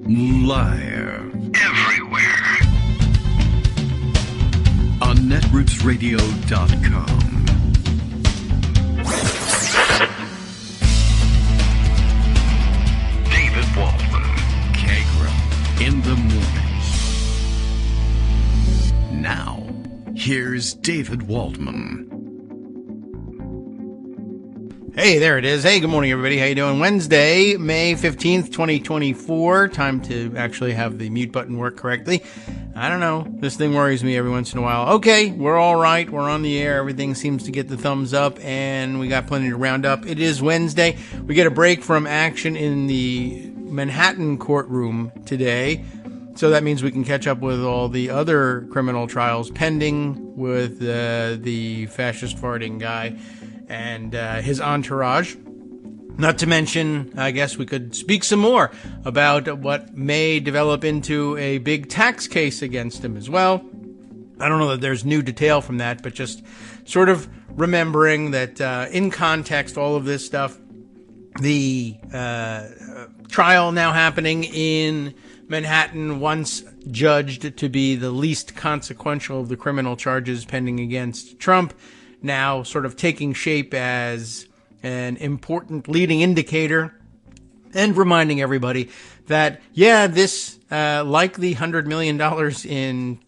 Live. Everywhere. On netrootsradio.com. David Waldman. Kagro. In the morning. Now, here's David Waldman. Hey, there it is. Hey, good morning, everybody. How you doing? Wednesday, May 15th, 2024. Time to actually have the mute button work correctly. I don't know. This thing worries me every once in a while. Okay, we're all right. We're on the air. Everything seems to get the thumbs up, and we got plenty to round up. It is Wednesday. We get a break from action in the Manhattan courtroom today. So that means we can catch up with all the other criminal trials pending with the fascist farting guy and his entourage. Not to mention, I guess we could speak some more about what may develop into a big tax case against him as well. I don't know that there's new detail from that, but just sort of remembering that in context, all of this stuff, the trial now happening in Manhattan, once judged to be the least consequential of the criminal charges pending against Trump, now sort of taking shape as an important leading indicator and reminding everybody that, yeah, this, like the $100 million in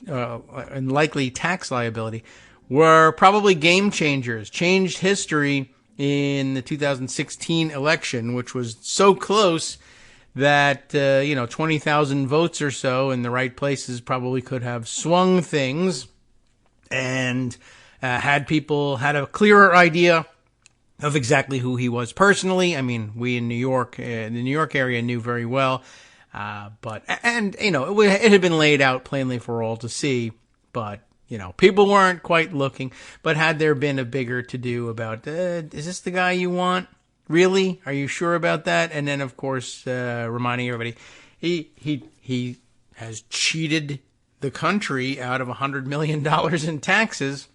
likely tax liability, were probably game changers, changed history in the 2016 election, which was so close that, 20,000 votes or so in the right places probably could have swung things and had people had a clearer idea of exactly who he was personally. I mean, we in New York, the New York area knew very well, it had been laid out plainly for all to see, but, people weren't quite looking. But had there been a bigger to-do about, is this the guy you want? Really? Are you sure about that? And then, of course, reminding everybody, he has cheated the country out of $100 million in taxes.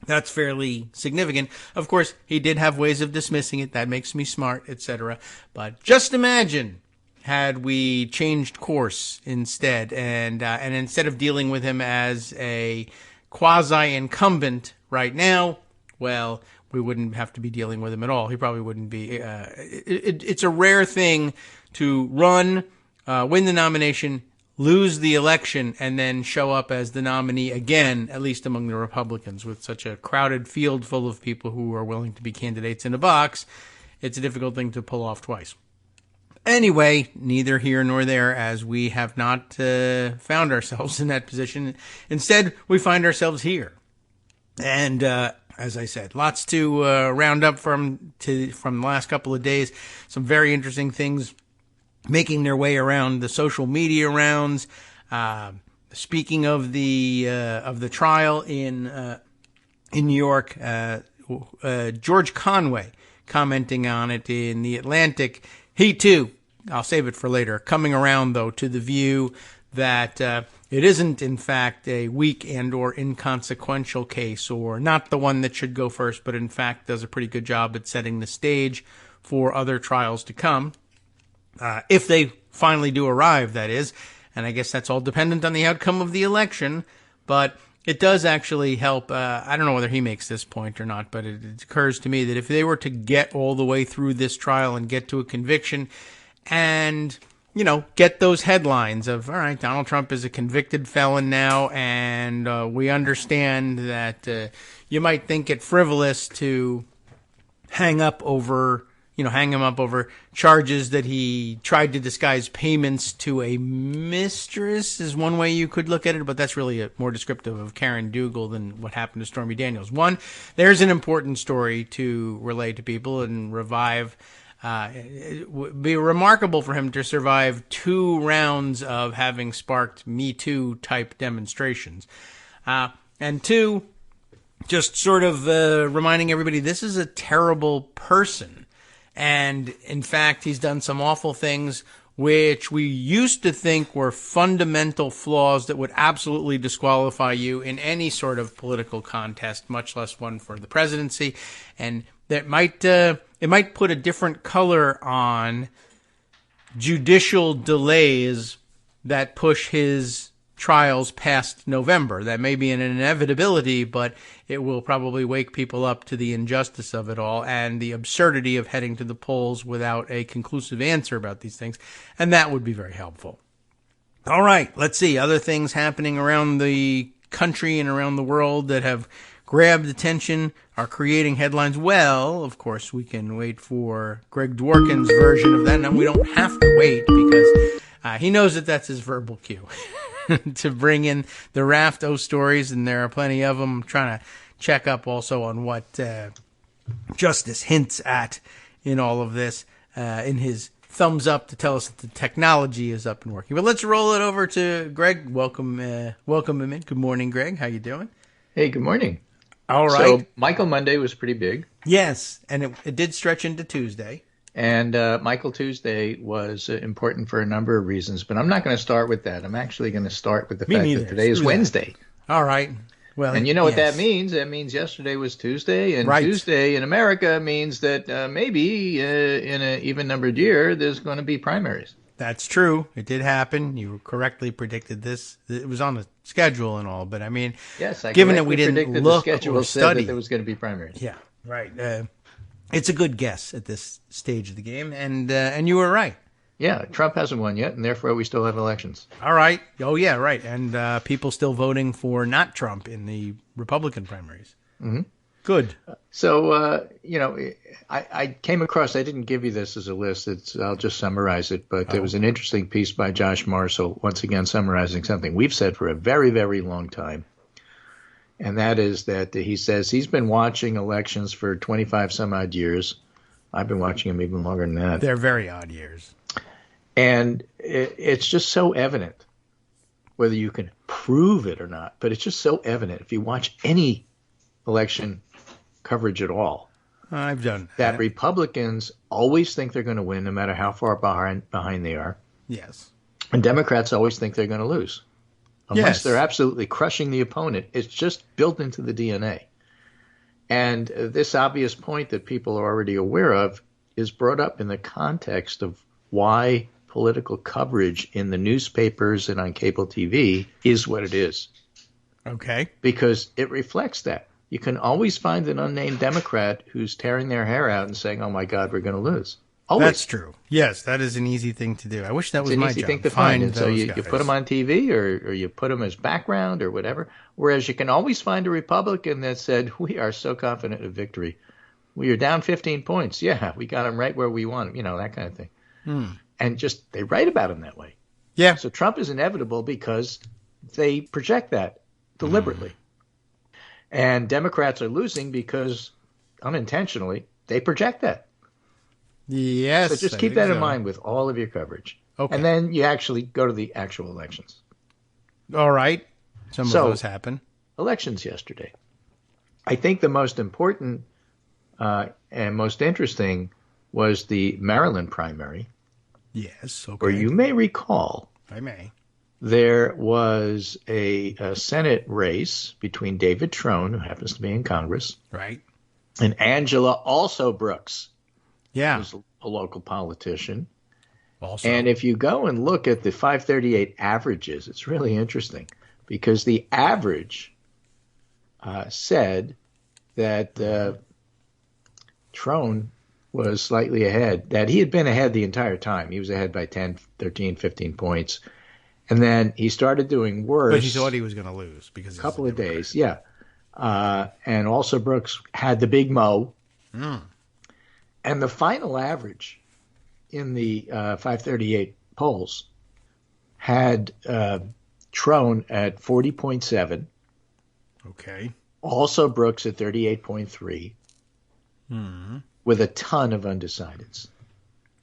That's fairly significant. Of course, he did have ways of dismissing it. That makes me smart, etc. But just imagine had we changed course instead, and instead of dealing with him as a quasi-incumbent right now, well, we wouldn't have to be dealing with him at all. He probably wouldn't be. It's a rare thing to run, win the nomination, lose the election, and then show up as the nominee again, at least among the Republicans, with such a crowded field full of people who are willing to be candidates in a box. It's a difficult thing to pull off twice. Anyway, neither here nor there, as we have not found ourselves in that position. Instead, we find ourselves here. And as I said, lots to round up from the last couple of days. Some very interesting things making their way around the social media rounds. Speaking of the trial in New York, George Conway commenting on it in The Atlantic. He too, I'll save it for later, coming around though to the view that it isn't in fact a weak and or inconsequential case, or not the one that should go first, but in fact does a pretty good job at setting the stage for other trials to come. If they finally do arrive, that is. And I guess that's all dependent on the outcome of the election. But it does actually help. I don't know whether he makes this point or not, but it occurs to me that if they were to get all the way through this trial and get to a conviction and, get those headlines of, all right, Donald Trump is a convicted felon now, and we understand that you might think it frivolous to hang him up over charges that he tried to disguise payments to a mistress is one way you could look at it, but that's really more descriptive of Karen Dougal than what happened to Stormy Daniels. One, there's an important story to relay to people and revive. It would be remarkable for him to survive 2 rounds of having sparked Me Too type demonstrations. And 2, just sort of reminding everybody this is a terrible person. And, in fact, he's done some awful things which we used to think were fundamental flaws that would absolutely disqualify you in any sort of political contest, much less one for the presidency. And that might put a different color on judicial delays that push his trials past November. That may be an inevitability, but it will probably wake people up to the injustice of it all and the absurdity of heading to the polls without a conclusive answer about these things. And that would be very helpful. All right, let's see. Other things happening around the country and around the world that have grabbed attention, are creating headlines. Well, of course, we can wait for Greg Dworkin's version of that. And we don't have to wait because he knows that that's his verbal cue to bring in the raft of stories, and there are plenty of them. I'm trying to check up also on what Justice hints at in all of this in his thumbs up to tell us that the technology is up and working. But let's roll it over to Greg. Welcome him in. Good morning, Greg. How you doing? Hey, good morning. All right. So Michael Monday was pretty big. Yes, and it did stretch into Tuesday. And Michael Tuesday was important for a number of reasons, but I'm not going to start with that. I'm actually going to start with the fact that today is Wednesday. All right. Well, and you know what that means? That means yesterday was Tuesday, and right. Tuesday in America means that maybe in an even-numbered year, there's going to be primaries. That's true. It did happen. You correctly predicted this. It was on the schedule and all, but I mean, yes, given that we didn't predicted look the schedule or said study, that there was going to be primaries. Yeah, right. It's a good guess at this stage of the game, and you were right. Yeah, Trump hasn't won yet, and therefore we still have elections. All right. Oh, yeah, right. And people still voting for not Trump in the Republican primaries. Mm-hmm. Good. So, I came across, I didn't give you this as a list. I'll just summarize it. But there was an interesting piece by Josh Marshall, once again summarizing something we've said for a very, very long time. And that is that he says he's been watching elections for 25 some odd years. I've been watching them even longer than that. They're very odd years. And it's just so evident, whether you can prove it or not, but it's just so evident if you watch any election coverage at all. I've done that. Republicans always think they're going to win no matter how far behind they are. Yes. And Democrats always think they're going to lose. Unless they're absolutely crushing the opponent. It's just built into the DNA. And this obvious point that people are already aware of is brought up in the context of why political coverage in the newspapers and on cable TV is what it is. Okay. Because it reflects that. You can always find an unnamed Democrat who's tearing their hair out and saying, oh, my God, we're going to lose. Always. That's true. Yes, that is an easy thing to do. I wish that was my job. It's an easy thing to find. And so you put them on TV or you put them as background or whatever. Whereas you can always find a Republican that said, we are so confident of victory. We are down 15 points. Yeah, we got them right where we want them. That kind of thing. And just they write about him that way. Yeah. So Trump is inevitable because they project that deliberately. And Democrats are losing because unintentionally they project that. Yes. So just keep that in mind with all of your coverage. Okay. And then you actually go to the actual elections. All right. Some of those happen. Elections yesterday. I think the most important and most interesting was the Maryland primary. Yes. Okay. Where you may recall. I may. There was a Senate race between David Trone, who happens to be in Congress. Right. And Angela also Brooks. Yeah. Who's a local politician. Also. And if you go and look at the 538 averages, it's really interesting because the average said that Trone was slightly ahead, that he had been ahead the entire time. He was ahead by 10, 13, 15 points. And then he started doing worse. But he thought he was going to lose because a couple of days, yeah. And also Brooks had the big mo. And the final average in the 538 polls had Trone at 40.7. Okay. Also Brooks at 38.3. With a ton of undecideds.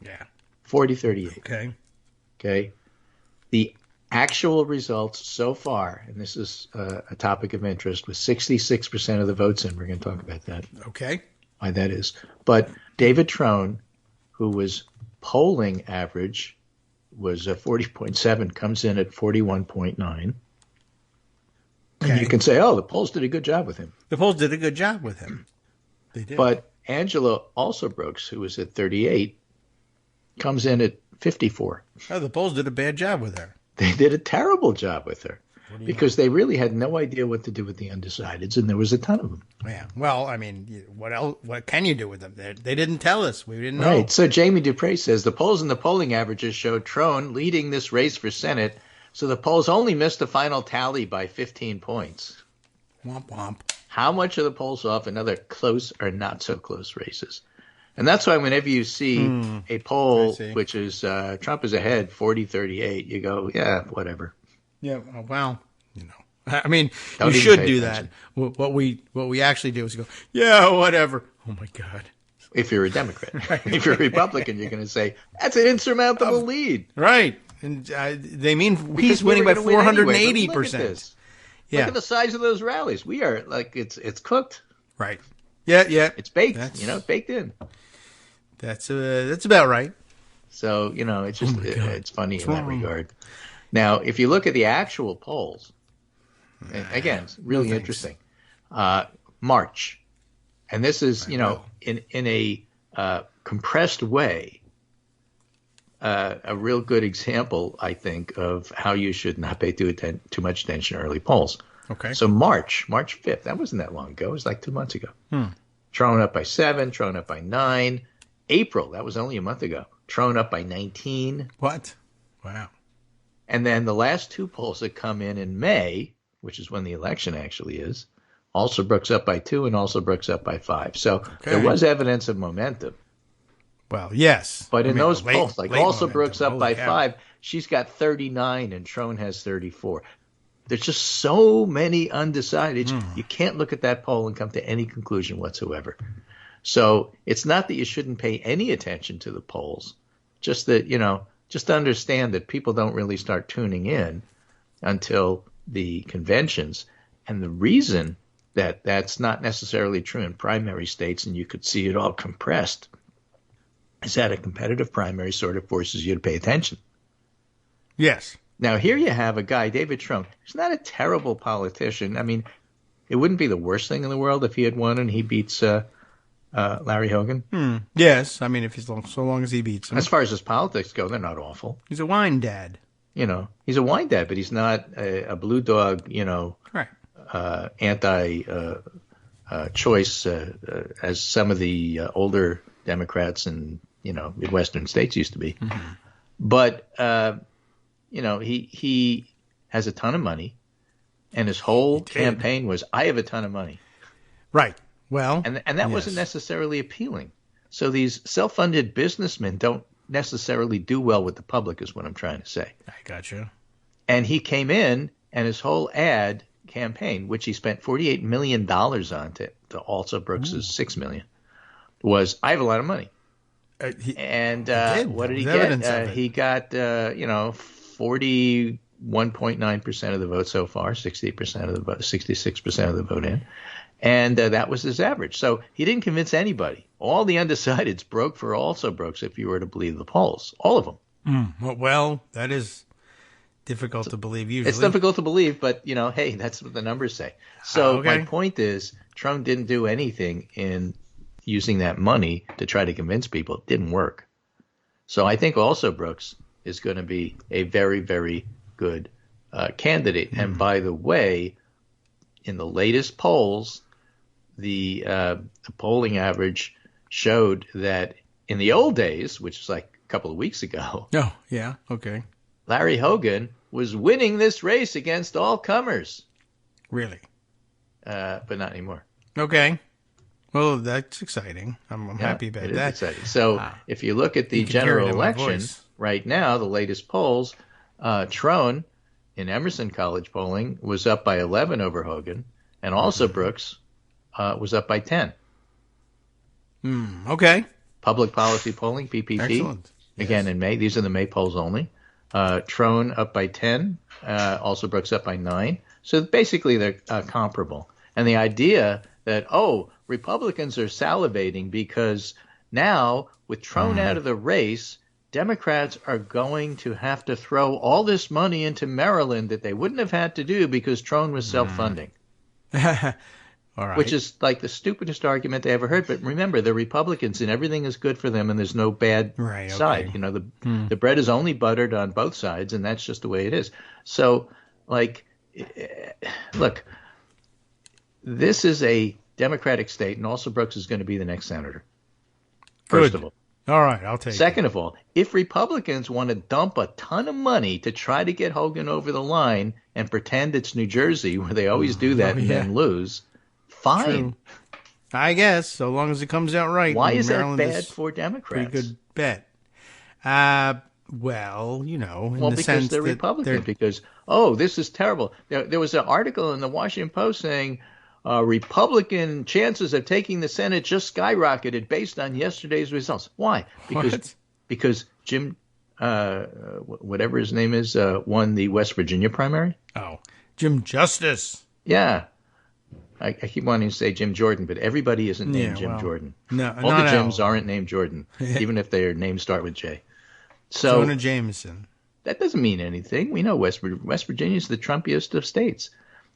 Yeah. 40-38. Okay. The actual results so far, and this is a topic of interest, with 66% of the votes in. We're going to talk about that. Okay. Why that is. But David Trone, who was polling average, was 40.7, comes in at 41.9. Okay. And you can say, oh, the polls did a good job with him. The polls did a good job with him. They did. But Angela also Brooks, who was at 38, comes in at 54. Oh, the polls did a bad job with her. They did a terrible job with her because they really had no idea what to do with the undecideds, and there was a ton of them. Yeah. Well, I mean, what else? What can you do with them? They didn't tell us. We didn't know. Right. So Jamie Dupre says the polls and the polling averages showed Trone leading this race for Senate, so the polls only missed the final tally by 15 points. Womp womp. How How much are the polls off in other close or not so close races? And that's why whenever you see a poll which is Trump is ahead 40-38, you go, yeah, whatever. Yeah. Well, I mean, Don't you even should pay do attention. that. What we actually do is go, yeah, whatever. Oh my God. If you're a Democrat. If you're a Republican, you're going to say, that's an insurmountable lead. Right. And they mean he's Because we winning were by gonna win anyway, but look at 480%. this. Yeah. Look at the size of those rallies. We are like, it's cooked. Right. Yeah. Yeah. It's baked, That's- baked in. That's about right. So, it's just, Oh my God. it's funny What's in that wrong? regard. Now, if you look at the actual polls, and again, it's really thanks. interesting. March, and this is, in a compressed way, a real good example, I think, of how you should not pay too much attention to early polls. Okay. So March 5th, that wasn't that long ago. It was like 2 months ago. Trone up by 7, Trone up by 9. April, that was only a month ago. Trone up by 19. What? Wow. And then the last two polls that come in May, which is when the election actually is, also Brooks up by 2 and also Brooks up by 5. So there was evidence of momentum. Well, yes. But in those late- polls, like late also momentum. Brooks up Holy by cow. 5, she's got 39 and Trone has 34. There's just so many undecideds. You can't look at that poll and come to any conclusion whatsoever. So it's not that you shouldn't pay any attention to the polls, just that, just to understand that people don't really start tuning in until the conventions. And the reason that that's not necessarily true in primary states, and you could see it all compressed, is that a competitive primary sort of forces you to pay attention. Yes. Now, here you have a guy, David Trone, who's not a terrible politician. I mean, it wouldn't be the worst thing in the world if he had won and he beats Larry Hogan. Yes. I mean, if he's so long as he beats him. As far as his politics go, they're not awful. He's a wine dad. He's a wine dad, but he's not a blue dog, Right. anti-choice as some of the older Democrats in, Midwestern states used to be. But, he has a ton of money, and his whole campaign was, I have a ton of money. Right. Well, And that wasn't necessarily appealing. So these self-funded businessmen don't necessarily do well with the public is what I'm trying to say. I gotcha. And he came in, and his whole ad campaign, which he spent $48 million on to also Brooks's $6 million, was, I have a lot of money. And what did he get? He got, 41.9% of the vote so far, 68% of the vote, 66% of the vote in. And that was his average. So he didn't convince anybody. All the undecideds broke for also Brooks, if you were to believe the polls. All of them. Well, that is difficult to believe usually. It's difficult to believe, but, hey, that's what the numbers say. So okay. my point is, Trump didn't do anything in using that money to try to convince people. It didn't work. So I think also Brooks is going to be a very, very good candidate. And by the way, in the latest polls, the polling average showed that in the old days, which is like a couple of weeks ago, Oh, yeah. Okay. Larry Hogan was winning this race against all comers, Really? but not anymore. Okay. Well, that's exciting. I'm happy about it is that. exciting. So if you look at the You can hear general it in my election voice. right now, the latest polls, Trone in Emerson College polling was up by 11 over Hogan, and also Brooks was up by 10. Okay. Public policy polling, PPP, Excellent. again in May. These are the May polls only. Trone up by 10, also Brooks up by 9. So basically they're comparable. And the idea that, Republicans are salivating because now with Trone out of the race, Democrats are going to have to throw all this money into Maryland that they wouldn't have had to do because Trone was self-funding. All right. Which is like the stupidest argument they ever heard. But remember, they're Republicans and everything is good for them and there's no bad side. You know, the bread is only buttered on both sides and that's just the way it is. So, like, look, this is a Democratic state and also Brooks is going to be the next senator. First of all. All right, I'll take it. Second of all, if Republicans want to dump a ton of money to try to get Hogan over the line and pretend it's New Jersey, where they always do that and then lose, fine. True. I guess, so long as it comes out right. Why is Maryland that bad for Democrats? Pretty good bet. Well, you know, in the because sense they're that Republican. Because, this is terrible. There was an article in the Washington Post saying Republican chances of taking the Senate just skyrocketed based on yesterday's results. Why? Because Jim, whatever his name is, won the West Virginia primary. Oh, Jim Justice. Yeah. I keep wanting to say Jim Jordan, but everybody isn't named Jim Jordan. No, all the Jims aren't named Jordan, even if their names start with J. So Jonah Jameson. That doesn't mean anything. We know West Virginia is the Trumpiest of states.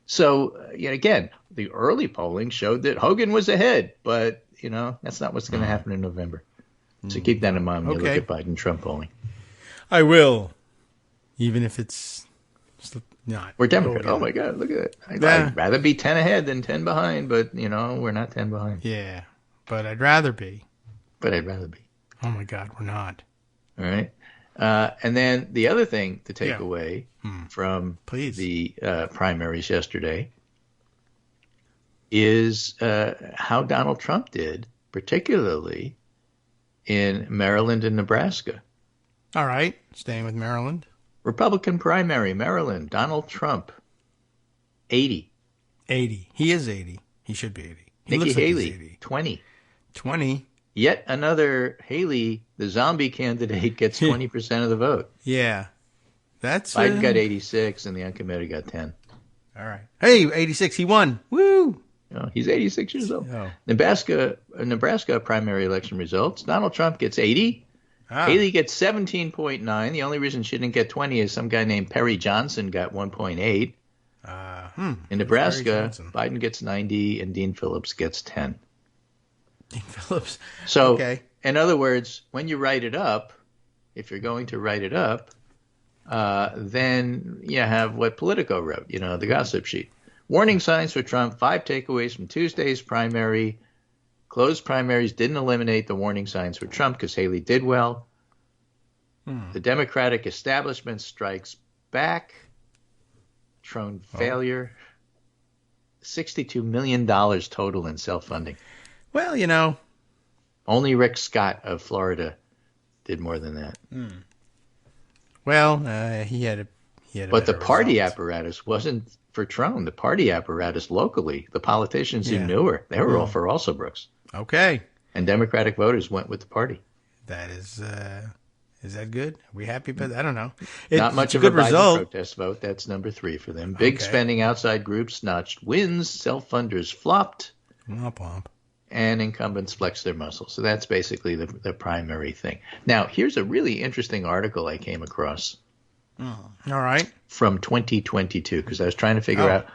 So, again, the early polling showed that Hogan was ahead, but, that's not what's going to happen in November. So keep that in mind when you look at Biden-Trump polling. I will, even if it's not. We're Democrat. Oh, my God, look at that. I'd rather be 10 ahead than 10 behind, but, we're not 10 behind. Yeah, but I'd rather be. Oh, my God, we're not. All right. And then the other thing to take away from the primaries yesterday is how Donald Trump did, particularly in Maryland and Nebraska. All right. Staying with Maryland. Republican primary, Maryland, Donald Trump, 80. 80. He is 80. He should be 80. Nikki Haley, 20. 20. Yet another Haley, the zombie candidate, gets 20% of the vote. Yeah. Biden got 86 and the uncommitted got 10. All right. Hey, 86, he won. Woo! He's 86 years old. Oh. Nebraska primary election results. Donald Trump gets 80. Haley gets 17.9. The only reason she didn't get 20 is some guy named Perry Johnson got 1.8. In Nebraska, Biden gets 90 and Dean Phillips gets 10. Dean Phillips. So, in other words, when you write it up, if you're going to write it up, then you have what Politico wrote, the gossip sheet. Warning signs for Trump, 5 takeaways from Tuesday's primary. Closed primaries didn't eliminate the warning signs for Trump because Haley did well. The Democratic establishment strikes back. Trone failure. $62 million total in self-funding. Well, only Rick Scott of Florida did more than that. Well, he had a But the party apparatus wasn't for Trone. The party apparatus locally, the politicians who knew her, they were all for also Brooks. Okay. And Democratic voters went with the party. That is that good? Are we happy about that? I don't know. Not much of a good Biden result. Protest vote. That's number 3 for them. Big spending outside groups notched wins. Self-funders flopped. Womp womp. And incumbents flexed their muscles. So that's basically the primary thing. Now, here's a really interesting article I came across. All right. From 2022, because I was trying to figure out,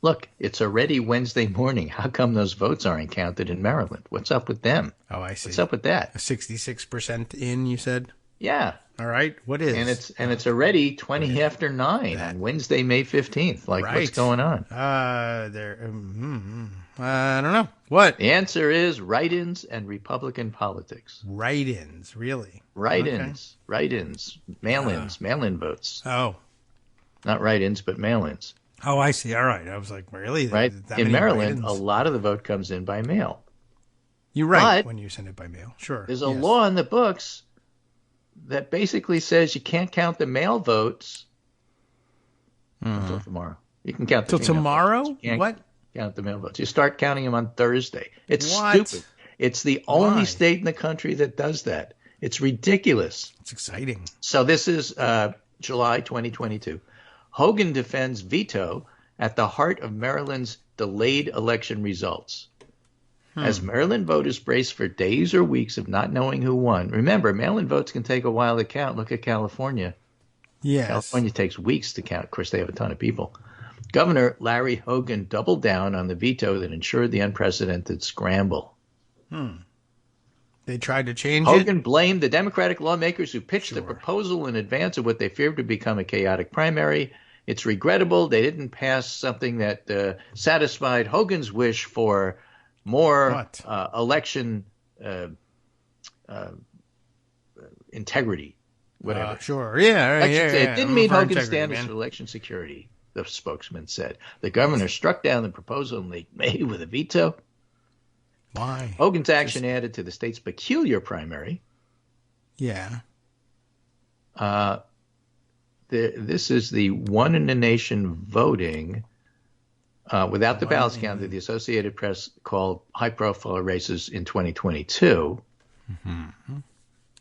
look, it's already Wednesday morning. How come those votes aren't counted in Maryland? What's up with them? Oh, I see. What's up with that? 66% in, you said? Yeah. All right. What is? And it's already 20 after 9 on Wednesday, May 15th. Like, what's going on? I don't know. What? The answer is write-ins and Republican politics. Write-ins, really? Write-ins. Okay. Write-ins. Mail-ins. Mail-in votes. Oh. Not write-ins, but mail-ins. Oh, I see. All right. I was like, really? Right? In Maryland, a lot of the vote comes in by mail. You're right when you send it by mail. Sure. There's a law in the books that basically says you can't count the mail votes until tomorrow. You can count the till tomorrow? What? Count the mail votes. You start counting them on Thursday. It's stupid. It's the only state in the country that does that. It's ridiculous. It's exciting. So this is July 2022. Hogan defends veto at the heart of Maryland's delayed election results. As Maryland voters brace for days or weeks of not knowing who won. Remember, mail-in votes can take a while to count. Look at California. Yes. California takes weeks to count. Of course, they have a ton of people. Governor Larry Hogan doubled down on the veto that ensured the unprecedented scramble. They tried to change Hogan it. blamed the Democratic lawmakers who pitched the proposal in advance of what they feared to become a chaotic primary. It's regrettable they didn't pass something that satisfied Hogan's wish for more election integrity, whatever. Sure. Yeah. It didn't meet Hogan's standards for election security, the spokesman said. The governor struck down the proposal in late May with a veto. Why? Hogan's action added to the state's peculiar primary. Yeah. This is the one-in-the-nation voting without the ballots count that the Associated Press called high-profile races in 2022. Mm-hmm.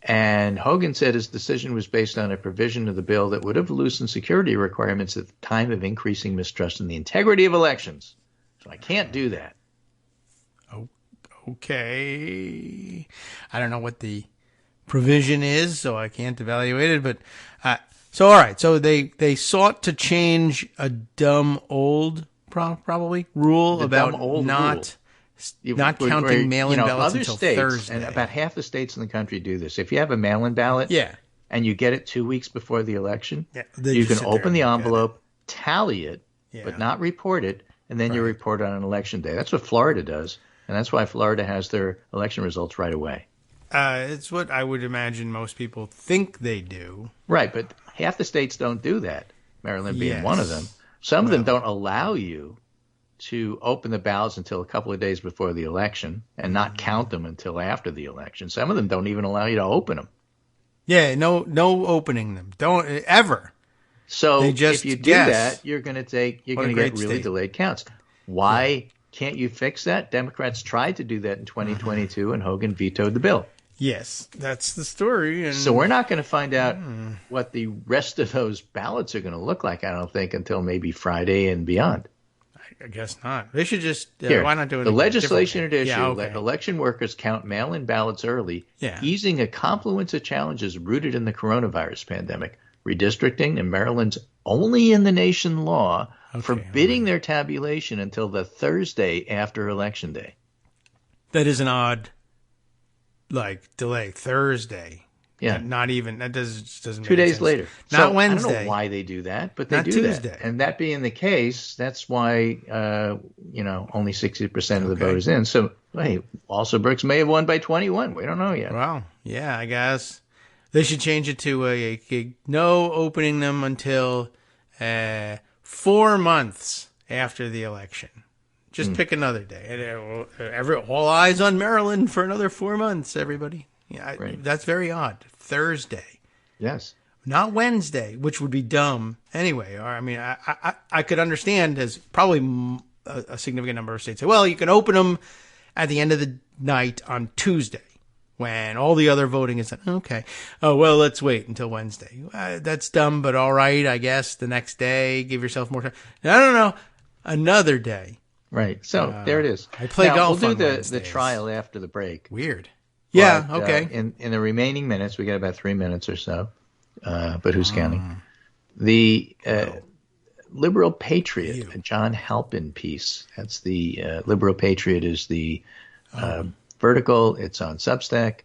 And Hogan said his decision was based on a provision of the bill that would have loosened security requirements at the time of increasing mistrust in the integrity of elections. So I can't do that. Okay. I don't know what the provision is, so I can't evaluate it. But so, all right. So they sought to change a dumb old probably rule about not counting mail-in ballots until Thursday. And about half the states in the country do this. If you have a mail-in ballot, and you get it 2 weeks before the election, you can open the envelope, tally it, but not report it, and then you report on an election day. That's what Florida does. And that's why Florida has their election results right away. It's what I would imagine most people think they do. Right, but half the states don't do that, Maryland being one of them. Some of them don't allow you to open the ballots until a couple of days before the election and not count them until after the election. Some of them don't even allow you to open them. Yeah, no opening them. Don't ever. So if you do that, you're going to get really delayed counts. Why can't you fix that? Democrats tried to do that in 2022, and Hogan vetoed the bill. Yes, that's the story. And so we're not going to find out what the rest of those ballots are going to look like, I don't think, until maybe Friday and beyond. I guess not. They should just why not do it? The legislation at issue let election workers count mail-in ballots early, easing a confluence of challenges rooted in the coronavirus pandemic, redistricting in Maryland's only in the nation law, forbidding their tabulation until the Thursday after Election Day. That is an odd, delay. Thursday. Yeah. Not even, that doesn't make sense. 2 days later. Not Wednesday. I don't know why they do that, but they not do Tuesday. that. And that being the case, that's why, only 60% of the vote is in. So, hey, also Brooks may have won by 21. We don't know yet. Well, yeah, I guess. They should change it to a no opening them until 4 months after the election. Just pick another day. All eyes on Maryland for another 4 months, everybody. Yeah, that's very odd. Thursday. Yes. Not Wednesday, which would be dumb anyway. Or, I could understand as probably a significant number of states say, well, you can open them at the end of the night on Tuesday when all the other voting is okay. Oh, well, let's wait until Wednesday. That's dumb, but all right, I guess. The next day, give yourself more time. No. Another day. Right. So there it is. I play golf. We'll do the trial after the break. Weird. Yeah. But, okay. In the remaining minutes, we got about 3 minutes or so. But who's counting? The Liberal Patriot, a John Halpin piece. That's the Liberal Patriot is the vertical. It's on Substack.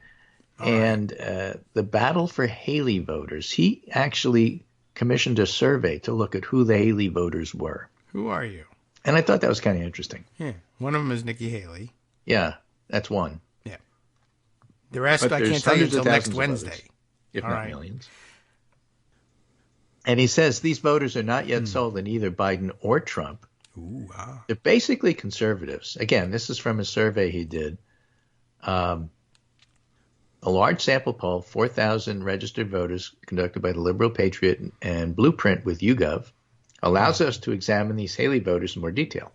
And the battle for Haley voters. He actually commissioned a survey to look at who the Haley voters were. Who are you? And I thought that was kind of interesting. Yeah. One of them is Nikki Haley. Yeah, that's one. Yeah. The rest I can't tell you until next Wednesday. Others, if not millions. And he says these voters are not yet sold in either Biden or Trump. Ooh, wow. They're basically conservatives. Again, this is from a survey he did. A large sample poll, 4,000 registered voters conducted by the Liberal Patriot and Blueprint with YouGov, allows us to examine these Haley voters in more detail.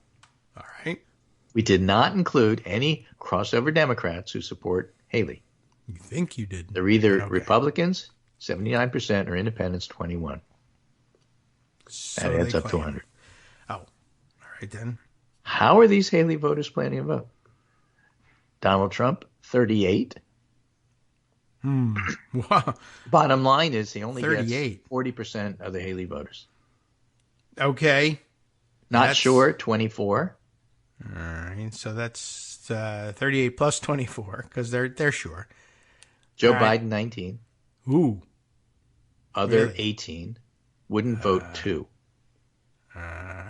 All right. We did not include any crossover Democrats who support Haley. You think you did. They're either Republicans, 79%, or Independents, 21%. So that adds up to 100. Oh, all right then. How are these Haley voters planning to vote? Donald Trump, 38. Wow. Bottom line is he only 38. gets 40% of the Haley voters. Okay. Not sure, 24. All right, so that's 38 plus 24 because they're sure. Joe Biden, 19. Ooh. Other, Really? 18. Wouldn't vote 2. All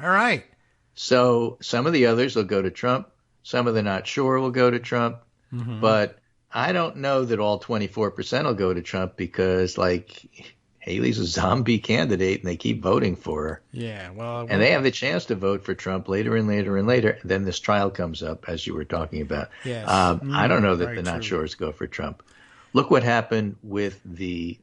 right. So some of the others will go to Trump. Some of the not sure will go to Trump. Mm-hmm. But I don't know that all 24% will go to Trump because, like, Haley's a zombie candidate and they keep voting for her. Yeah, well. And they have the chance to vote for Trump later and later and later. And then this trial comes up, as you were talking about. Yes. I don't know that the not true. sures go for Trump. Look what happened with the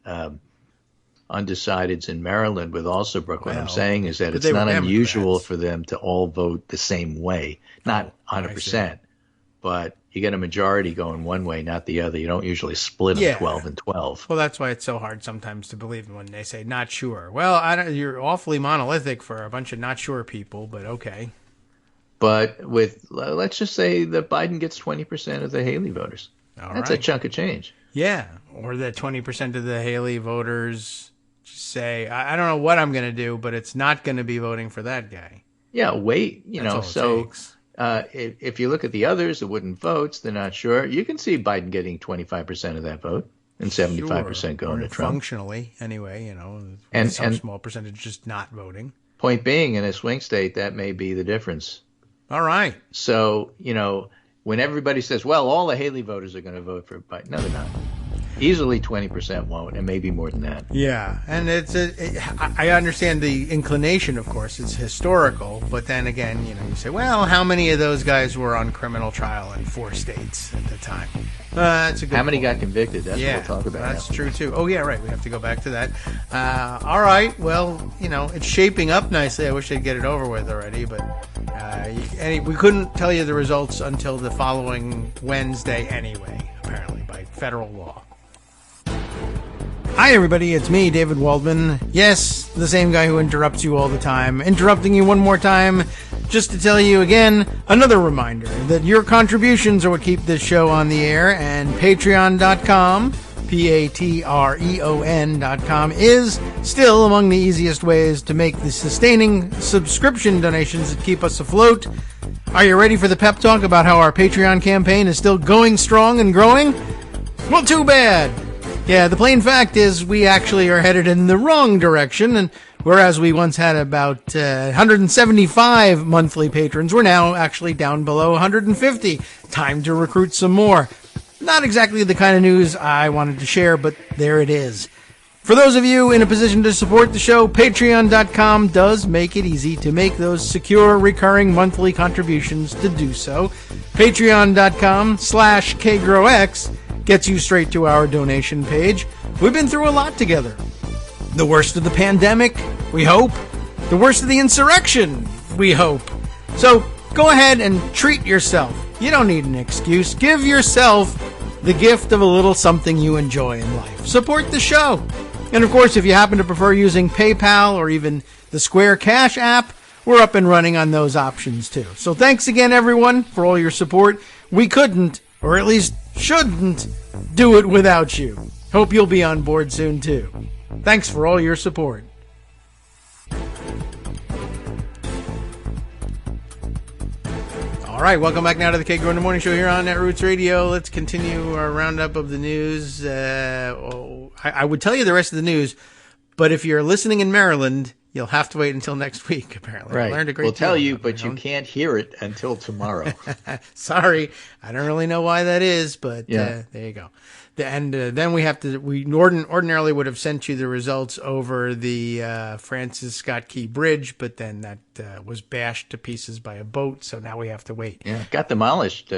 undecideds in Maryland with Alsabrook. What I'm saying is that it's not unusual for them to all vote the same way. Not 100%, but you get a majority going one way, not the other. You don't usually split them 12 and 12. Well, that's why it's so hard sometimes to believe when they say not sure. Well, you're awfully monolithic for a bunch of not sure people, but okay. But let's just say that Biden gets 20% of the Haley voters. That's a chunk of change. Yeah, or that 20% of the Haley voters say, I don't know what I'm going to do, but it's not going to be voting for that guy. Yeah, if you look at the others, the wouldn't votes, they're not sure. You can see Biden getting 25% of that vote and 75% going to Trump. Functionally, anyway, and some small percentage just not voting. Point being, in a swing state, that may be the difference. All right. So, when everybody says, well, all the Haley voters are going to vote for Biden, no, they're not. Easily 20% won't, and maybe more than that. Yeah, and I understand the inclination, of course. It's historical, but then again, you say, well, how many of those guys were on criminal trial in 4 states at the time? That's a good How many point. got convicted? That's what we'll talk about. That's true, too. Oh, yeah, right. We have to go back to that. All right. Well, it's shaping up nicely. I wish they'd get it over with already, but we couldn't tell you the results until the following Wednesday anyway, apparently, by federal law. Hi, everybody. It's me, David Waldman. Yes, the same guy who interrupts you all the time. Interrupting you one more time just to tell you again, another reminder that your contributions are what keep this show on the air, and Patreon.com, Patreon.com, is still among the easiest ways to make the sustaining subscription donations that keep us afloat. Are you ready for the pep talk about how our Patreon campaign is still going strong and growing? Well, too bad. Yeah, the plain fact is we actually are headed in the wrong direction, and whereas we once had about 175 monthly patrons, we're now actually down below 150. Time to recruit some more. Not exactly the kind of news I wanted to share, but there it is. For those of you in a position to support the show, Patreon.com does make it easy to make those secure, recurring monthly contributions to do so. Patreon.com/KagroX gets you straight to our donation page. We've been through a lot together. The worst of the pandemic, we hope. The worst of the insurrection, we hope. So go ahead and treat yourself. You don't need an excuse. Give yourself the gift of a little something you enjoy in life. Support the show. And of course, if you happen to prefer using PayPal or even the Square Cash app, we're up and running on those options too. So thanks again, everyone, for all your support. We couldn't, or at least shouldn't, do it without you. Hope you'll be on board soon too. Thanks for all your support. All right, welcome back now to the Kagro in the Morning Show here on Netroots Radio. Let's continue our roundup of the news. I would tell you the rest of the news, but if you're listening in Maryland, you'll have to wait until next week, apparently. Right. I learned a great we'll deal tell you, but you can't hear it until tomorrow. Sorry. I don't really know why that is, but there you go. And then we ordinarily would have sent you the results over the Francis Scott Key Bridge, but then that was bashed to pieces by a boat, so now we have to wait. Yeah, it got demolished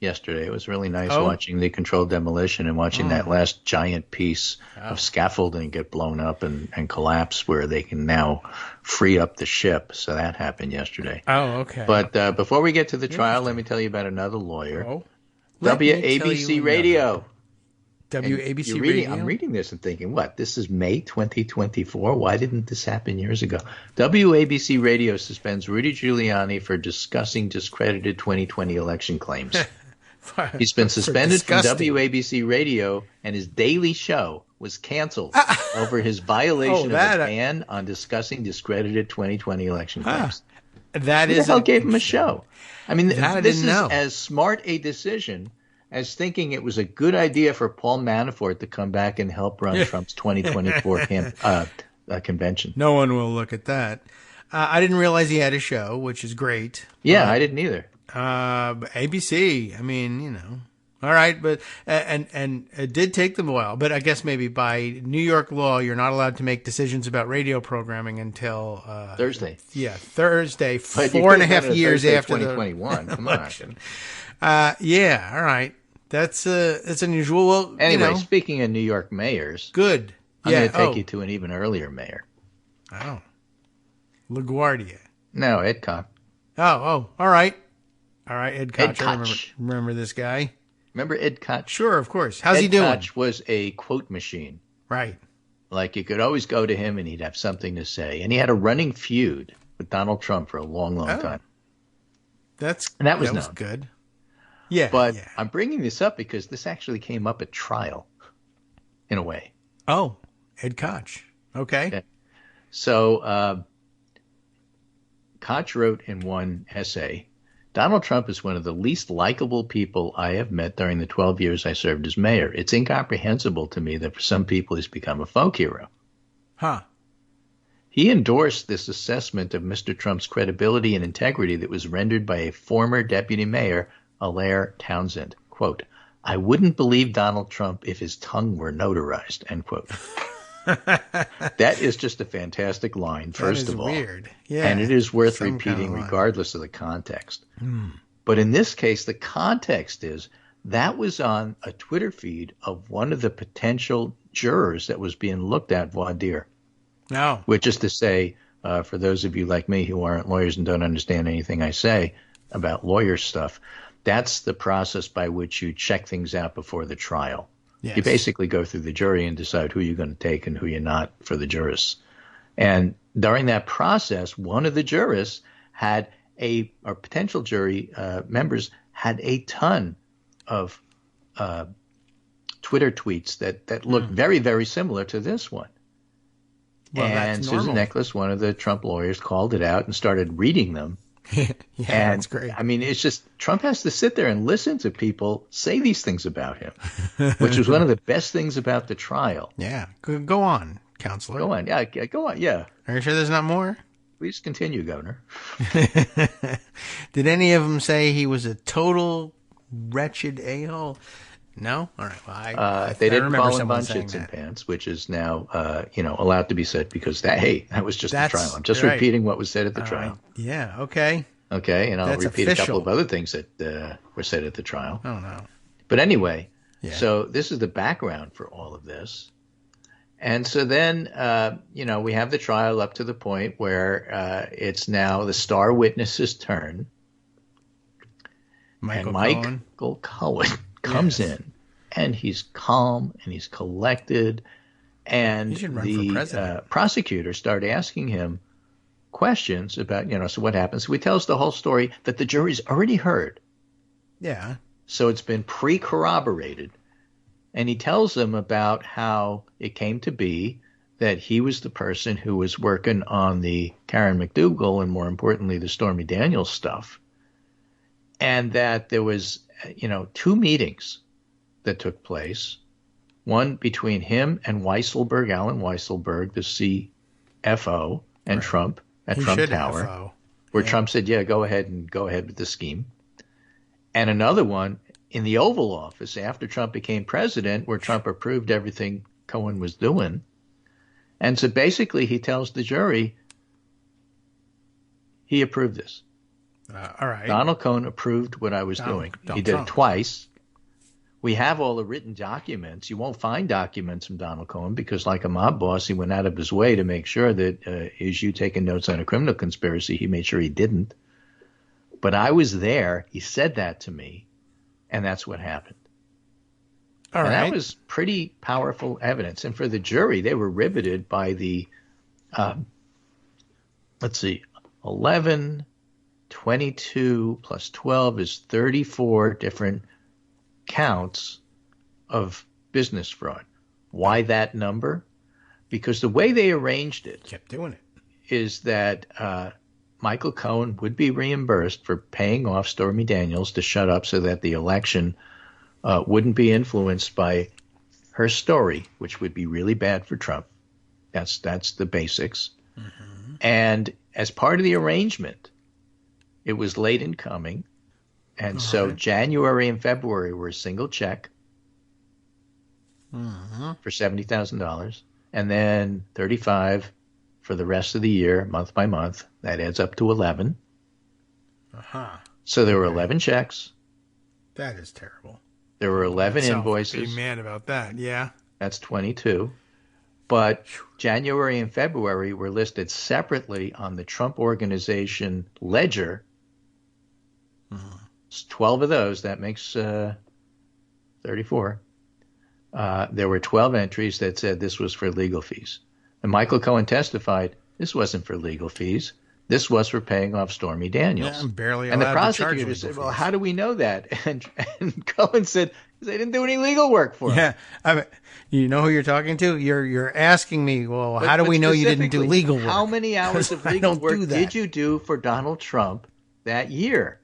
yesterday. It was really nice watching the controlled demolition and watching that last giant piece of scaffolding get blown up and collapse where they can now free up the ship. So that happened yesterday. Oh, okay. But before we get to the trial, let me tell you about another lawyer. Oh. WABC Radio. WABC Radio. I'm reading this and thinking, what? This is May 2024? Why didn't this happen years ago? WABC Radio suspends Rudy Giuliani for discussing discredited 2020 election claims. He's been suspended from WABC Radio, and his daily show was canceled over his violation of a ban on discussing discredited 2020 election claims. That Who the hell gave him a show? I mean, That I this didn't is know. as smart a decision as thinking it was a good idea for Paul Manafort to come back and help run Trump's 2024 convention. No one will look at that. I didn't realize he had a show, which is great. Yeah, I didn't either. But ABC, I mean, you know, all right, but and it did take them a while, but I guess maybe by New York law, you're not allowed to make decisions about radio programming until Thursday. Yeah, Thursday, But 4.5 years Thursday, after 2021. the Come on. election. Yeah, all right, that's unusual. Well, Anyway, you know, speaking of New York mayors, good. I'm Yeah, going to take you to an even earlier mayor. Oh, LaGuardia. No, Ed Koch. Oh, all right, Ed Koch. Ed I Koch. remember this guy. Remember Ed Koch? Sure, of course. How's he Ed doing? Koch was a quote machine. Right. Like, you could always go to him and he'd have something to say. And he had a running feud with Donald Trump for a long, long time. And that was known. Good. Yeah. But yeah. I'm bringing this up because this actually came up at trial, in a way. Oh, Ed Koch. Okay. So Koch wrote in one essay, Donald Trump is one of the least likable people I have met during the 12 years I served as mayor. It's incomprehensible to me that for some people he's become a folk hero. Huh. He endorsed this assessment of Mr. Trump's credibility and integrity that was rendered by a former deputy mayor, Alaire Townsend. Quote, I wouldn't believe Donald Trump if his tongue were notarized, end quote. That is just a fantastic line, first of all. Weird. Yeah. And it is worth Some repeating kind of line. regardless of the context. But in this case, the context is that was on a Twitter feed of one of the potential jurors that was being looked at voir dire. No. Which is to say, for those of you like me who aren't lawyers and don't understand anything I say about lawyer stuff, that's the process by which you check things out before the trial. Yes. You basically go through the jury and decide who you're going to take and who you're not for the jurists. And during that process, one of the jurists had or potential jury members had a ton of Twitter tweets that looked very, very similar to this one. Well, and that's Susan normal. Nicholas, one of the Trump lawyers, called it out and started reading them. Yeah, And that's great. I mean, it's just Trump has to sit there and listen to people say these things about him, which was one of the best things about the trial. Yeah. Go on, counselor. Go on. Yeah, go on. Yeah. Are you sure there's not more? Please continue, Governor. Did any of them say he was a total wretched a-hole? No? All right. Well, They I didn't remember call him someone on saying shits and that. pants, which is now, allowed to be said because that was just the That's trial. I'm just right. repeating what was said at the trial. Yeah. Okay. Okay. And I'll That's repeat a couple official. of other things that were said at the trial. Oh, no. But anyway, Yeah. so this is the background for all of this. And so then, we have the trial up to the point where it's now the star witness's turn. Michael And Cohen. Cohen comes Yes. in, and he's calm and he's collected. And He should run for the president. prosecutor started asking him questions about, so what happens? So he tells the whole story that the jury's already heard. Yeah. So it's been pre-corroborated. And he tells them about how it came to be that he was the person who was working on the Karen McDougal and, more importantly, the Stormy Daniels stuff. And that there was, 2 meetings that took place. One between him and Weisselberg, Alan Weisselberg, the CFO, and Trump at He Trump should Tower, FO. where Trump said, yeah, go ahead with the scheme. And another one in the Oval Office after Trump became president, where Trump approved everything Cohen was doing. And so basically he tells the jury he approved this. All right. Donald Cohen approved what I was doing. He did it twice. We have all the written documents. You won't find documents from Donald Cohen because, like a mob boss, he went out of his way to make sure that is you taking notes on a criminal conspiracy. He made sure he didn't. But I was there. He said that to me, and that's what happened. All right. That was pretty powerful evidence. And for the jury, they were riveted by the, 11, 22 plus 12 is 34 different counts of business fraud. Why that number? Because the way they arranged it Kept doing it. is that Michael Cohen would be reimbursed for paying off Stormy Daniels to shut up so that the election wouldn't be influenced by her story, which would be really bad for Trump. That's the basics. Mm-hmm. And as part of the arrangement, it was late in coming. And so January and February were a single check for $70,000, and then 35 for the rest of the year, month by month. That adds up to 11. So there were 11 checks. That is terrible. There were 11 invoices. Be mad about that, yeah. That's 22. But January and February were listed separately on the Trump Organization ledger. 12 of those, that makes 34. There were 12 entries that said this was for legal fees. And Michael Cohen testified this wasn't for legal fees. This was for paying off Stormy Daniels. Yeah, I'm barely and the allowed prosecutor to charge said, legal well, fees. how do we know that? And Cohen said, they didn't do any legal work for him. Yeah. I mean, you know who you're talking to? You're asking me, well, how do we know you didn't do legal work? How many hours of legal work did you do for Donald Trump that year?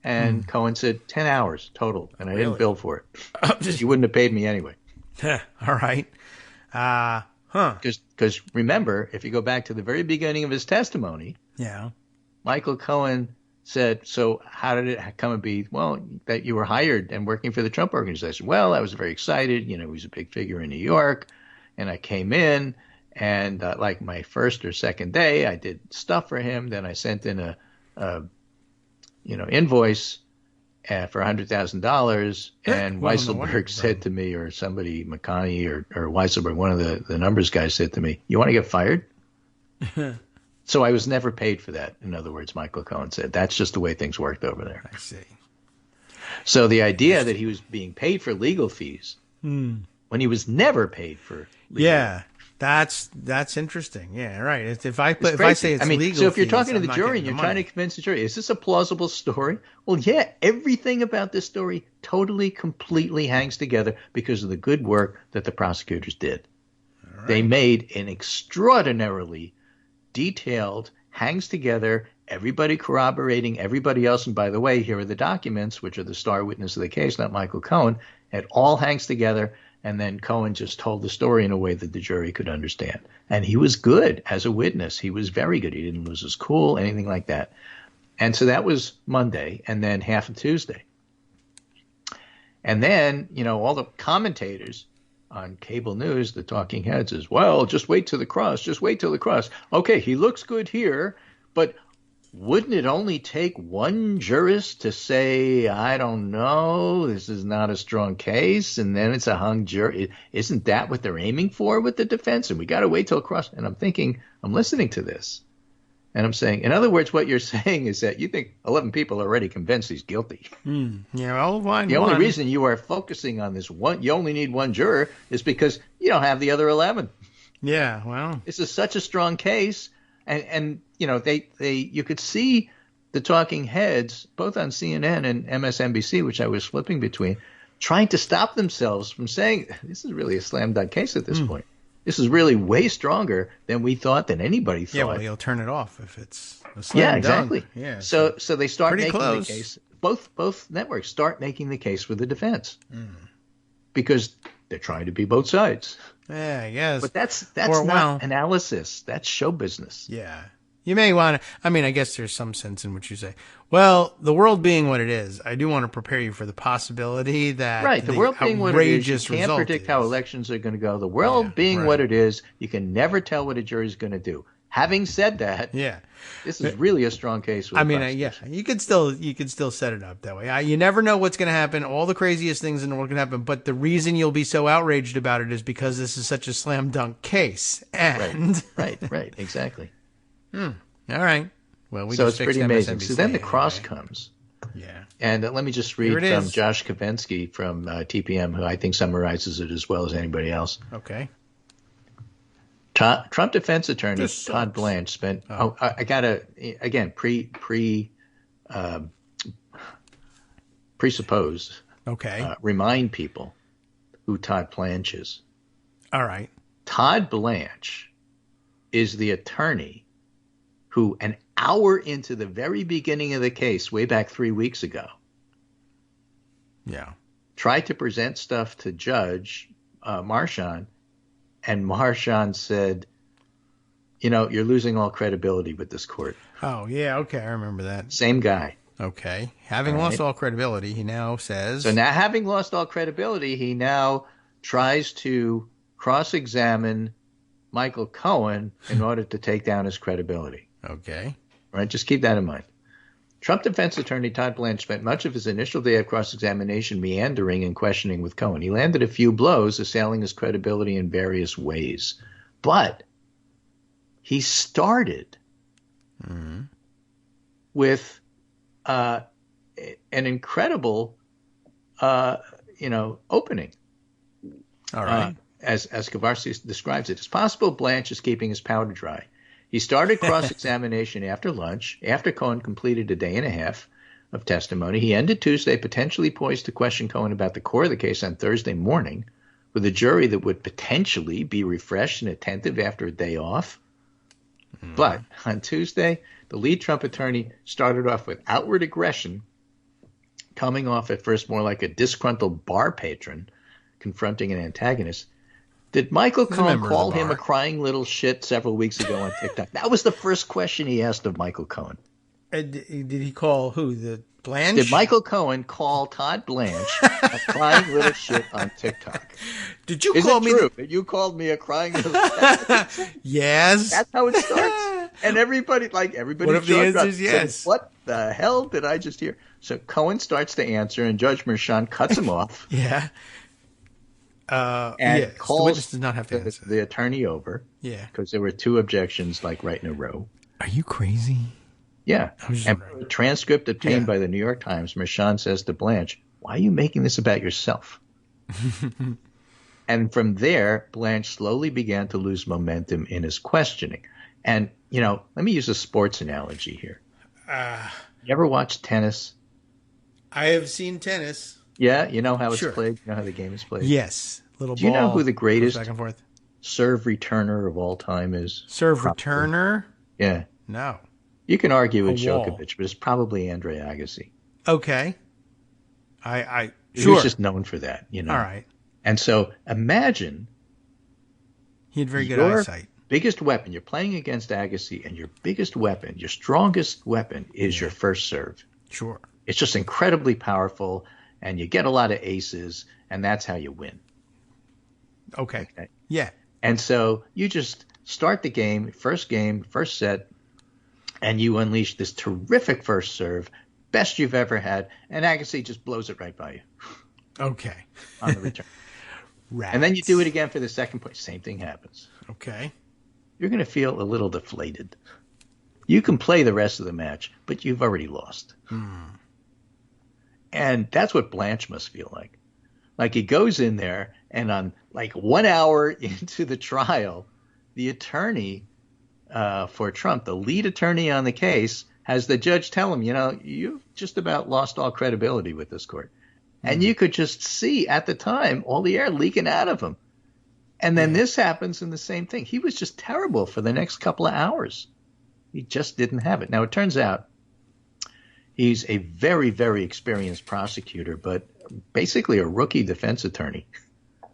And Cohen said 10 hours total, and I didn't bill for it. You wouldn't have paid me anyway. All right. Because remember, if you go back to the very beginning of his testimony, Michael Cohen said, so how did it come to be, well, that you were hired and working for the Trump Organization? Well, I was very excited. You know, he was a big figure in New York, and I came in, and like my first or second day, I did stuff for him. Then I sent in a invoice for $100,000, and Weisselberg said to me, or somebody, McConney or Weisselberg, one of the numbers guys said to me, you want to get fired? So I was never paid for that. In other words, Michael Cohen said, that's just the way things worked over there. I see. So the idea that he was being paid for legal fees when he was never paid for legal fees. That's interesting. Yeah, right. If I say it's legal, so if you're talking to fees, the I'm jury and you're trying to convince the jury, is this a plausible story? Well, yeah, everything about this story totally, completely hangs together because of the good work that the prosecutors did. Right. They made an extraordinarily detailed, hangs together, everybody corroborating everybody else. And by the way, here are the documents, which are the star witness of the case, not Michael Cohen. It all hangs together. And then Cohen just told the story in a way that the jury could understand. And he was good as a witness. He was very good. He didn't lose his cool, anything like that. And so that was Monday, and then half of Tuesday. And then, all the commentators on cable news, the talking heads is, well, just wait till the cross. Just wait till the cross. Okay, he looks good here, but wouldn't it only take one jurist to say, I don't know, this is not a strong case, and then it's a hung jury? Isn't that what they're aiming for with the defense? And we got to wait till cross. And I'm thinking, I'm listening to this, and I'm saying, in other words, what you're saying is that you think 11 people are already convinced he's guilty. Yeah, well, the only reason you are focusing on this one, you only need one juror, is because you don't have the other 11. Yeah, well. This is such a strong case. And you could see the talking heads, both on CNN and MSNBC, which I was flipping between, trying to stop themselves from saying, this is really a slam dunk case at this point. This is really way stronger than we thought, than anybody thought. Yeah, well, you'll turn it off if it's a slam dunk. Exactly. Yeah, so they start making close. the case. Both networks start making the case for the defense because they're trying to be both sides. Yeah, I guess. But that's not analysis. That's show business. Yeah. You may want to, I guess there's some sense in what you say. Well, the world being what it is, I do want to prepare you for the possibility that the world being what it is, you can't predict how elections are going to go. The world being what it is, you can never tell what a jury is going to do. Having said that, this is really a strong case. You could still set it up that way. You never know what's going to happen. All the craziest things in the world can happen. But the reason you'll be so outraged about it is because this is such a slam dunk case. And right, exactly. All right. Well, so it's pretty amazing. So then the cross comes. Yeah. And let me just read from Josh Kavinsky from TPM, who I think summarizes it as well as anybody else. Okay. Trump defense attorney Todd Blanche spent. I gotta again presuppose. Okay. Remind people who Todd Blanche is. All right. Todd Blanche is the attorney who, and hour into the very beginning of the case, way back 3 weeks ago. Yeah. Tried to present stuff to Judge Marchand, and Marchand said, you're losing all credibility with this court. Oh, yeah, okay, I remember that. Same guy. Okay. Having lost all credibility, he now says... So now, having lost all credibility, he now tries to cross-examine Michael Cohen in order to take down his credibility. Okay. Right? Just keep that in mind. Trump defense attorney Todd Blanche spent much of his initial day of cross-examination meandering and questioning with Cohen. He landed a few blows, assailing his credibility in various ways. But he started with an incredible, opening. All right. As Kovarski describes it, it's possible Blanche is keeping his powder dry. He started cross-examination after lunch, after Cohen completed a day and a half of testimony. He ended Tuesday potentially poised to question Cohen about the core of the case on Thursday morning, with a jury that would potentially be refreshed and attentive after a day off. But on Tuesday, the lead Trump attorney started off with outward aggression, coming off at first more like a disgruntled bar patron confronting an antagonist. Did Michael Cohen call him a crying little shit several weeks ago on TikTok? That was the first question he asked of Michael Cohen. Did he call who? The Blanche? Did Michael Cohen call Todd Blanche a crying little shit on TikTok? Did you Is call it me? True that you called me a crying little shit? Yes. That's how it starts. And everybody. What if the answer is yes? Said, what the hell did I just hear? So Cohen starts to answer, and Judge Marchand cuts him off. Yeah. And yes. calls the witness does not have to answer. The attorney over. Yeah. Because there were two objections, right in a row. Are you crazy? Yeah. And a transcript obtained by the New York Times, Marchand says to Blanche, "Why are you making this about yourself?" And from there, Blanche slowly began to lose momentum in his questioning. And, let me use a sports analogy here. You ever watch tennis? I have seen tennis. Yeah? You know how it's played? You know how the game is played? Yes. Do you know who the greatest back and forth. serve returner of all time is? Serve returner? Yeah. No. You can argue with Djokovic, but it's probably Andre Agassi. Okay. He was just known for that, All right. And so imagine he had very good eyesight. Biggest weapon, you're playing against Agassi, and your biggest weapon, your strongest weapon is your first serve. Sure. It's just incredibly powerful, and you get a lot of aces, and that's how you win. Okay. Yeah. And so you just start the game, first set, and you unleash this terrific first serve, best you've ever had, and Agassi just blows it right by you. Okay. On the return. And then you do it again for the second point. Same thing happens. Okay. You're going to feel a little deflated. You can play the rest of the match, but you've already lost. And that's what Blanche must feel like. Like he goes in there, and on 1 hour into the trial, the attorney for Trump, the lead attorney on the case, has the judge tell him, you've just about lost all credibility with this court. And you could just see at the time all the air leaking out of him. And then this happens in the same thing. He was just terrible for the next couple of hours. He just didn't have it. Now, it turns out he's a very, very experienced prosecutor, but basically a rookie defense attorney.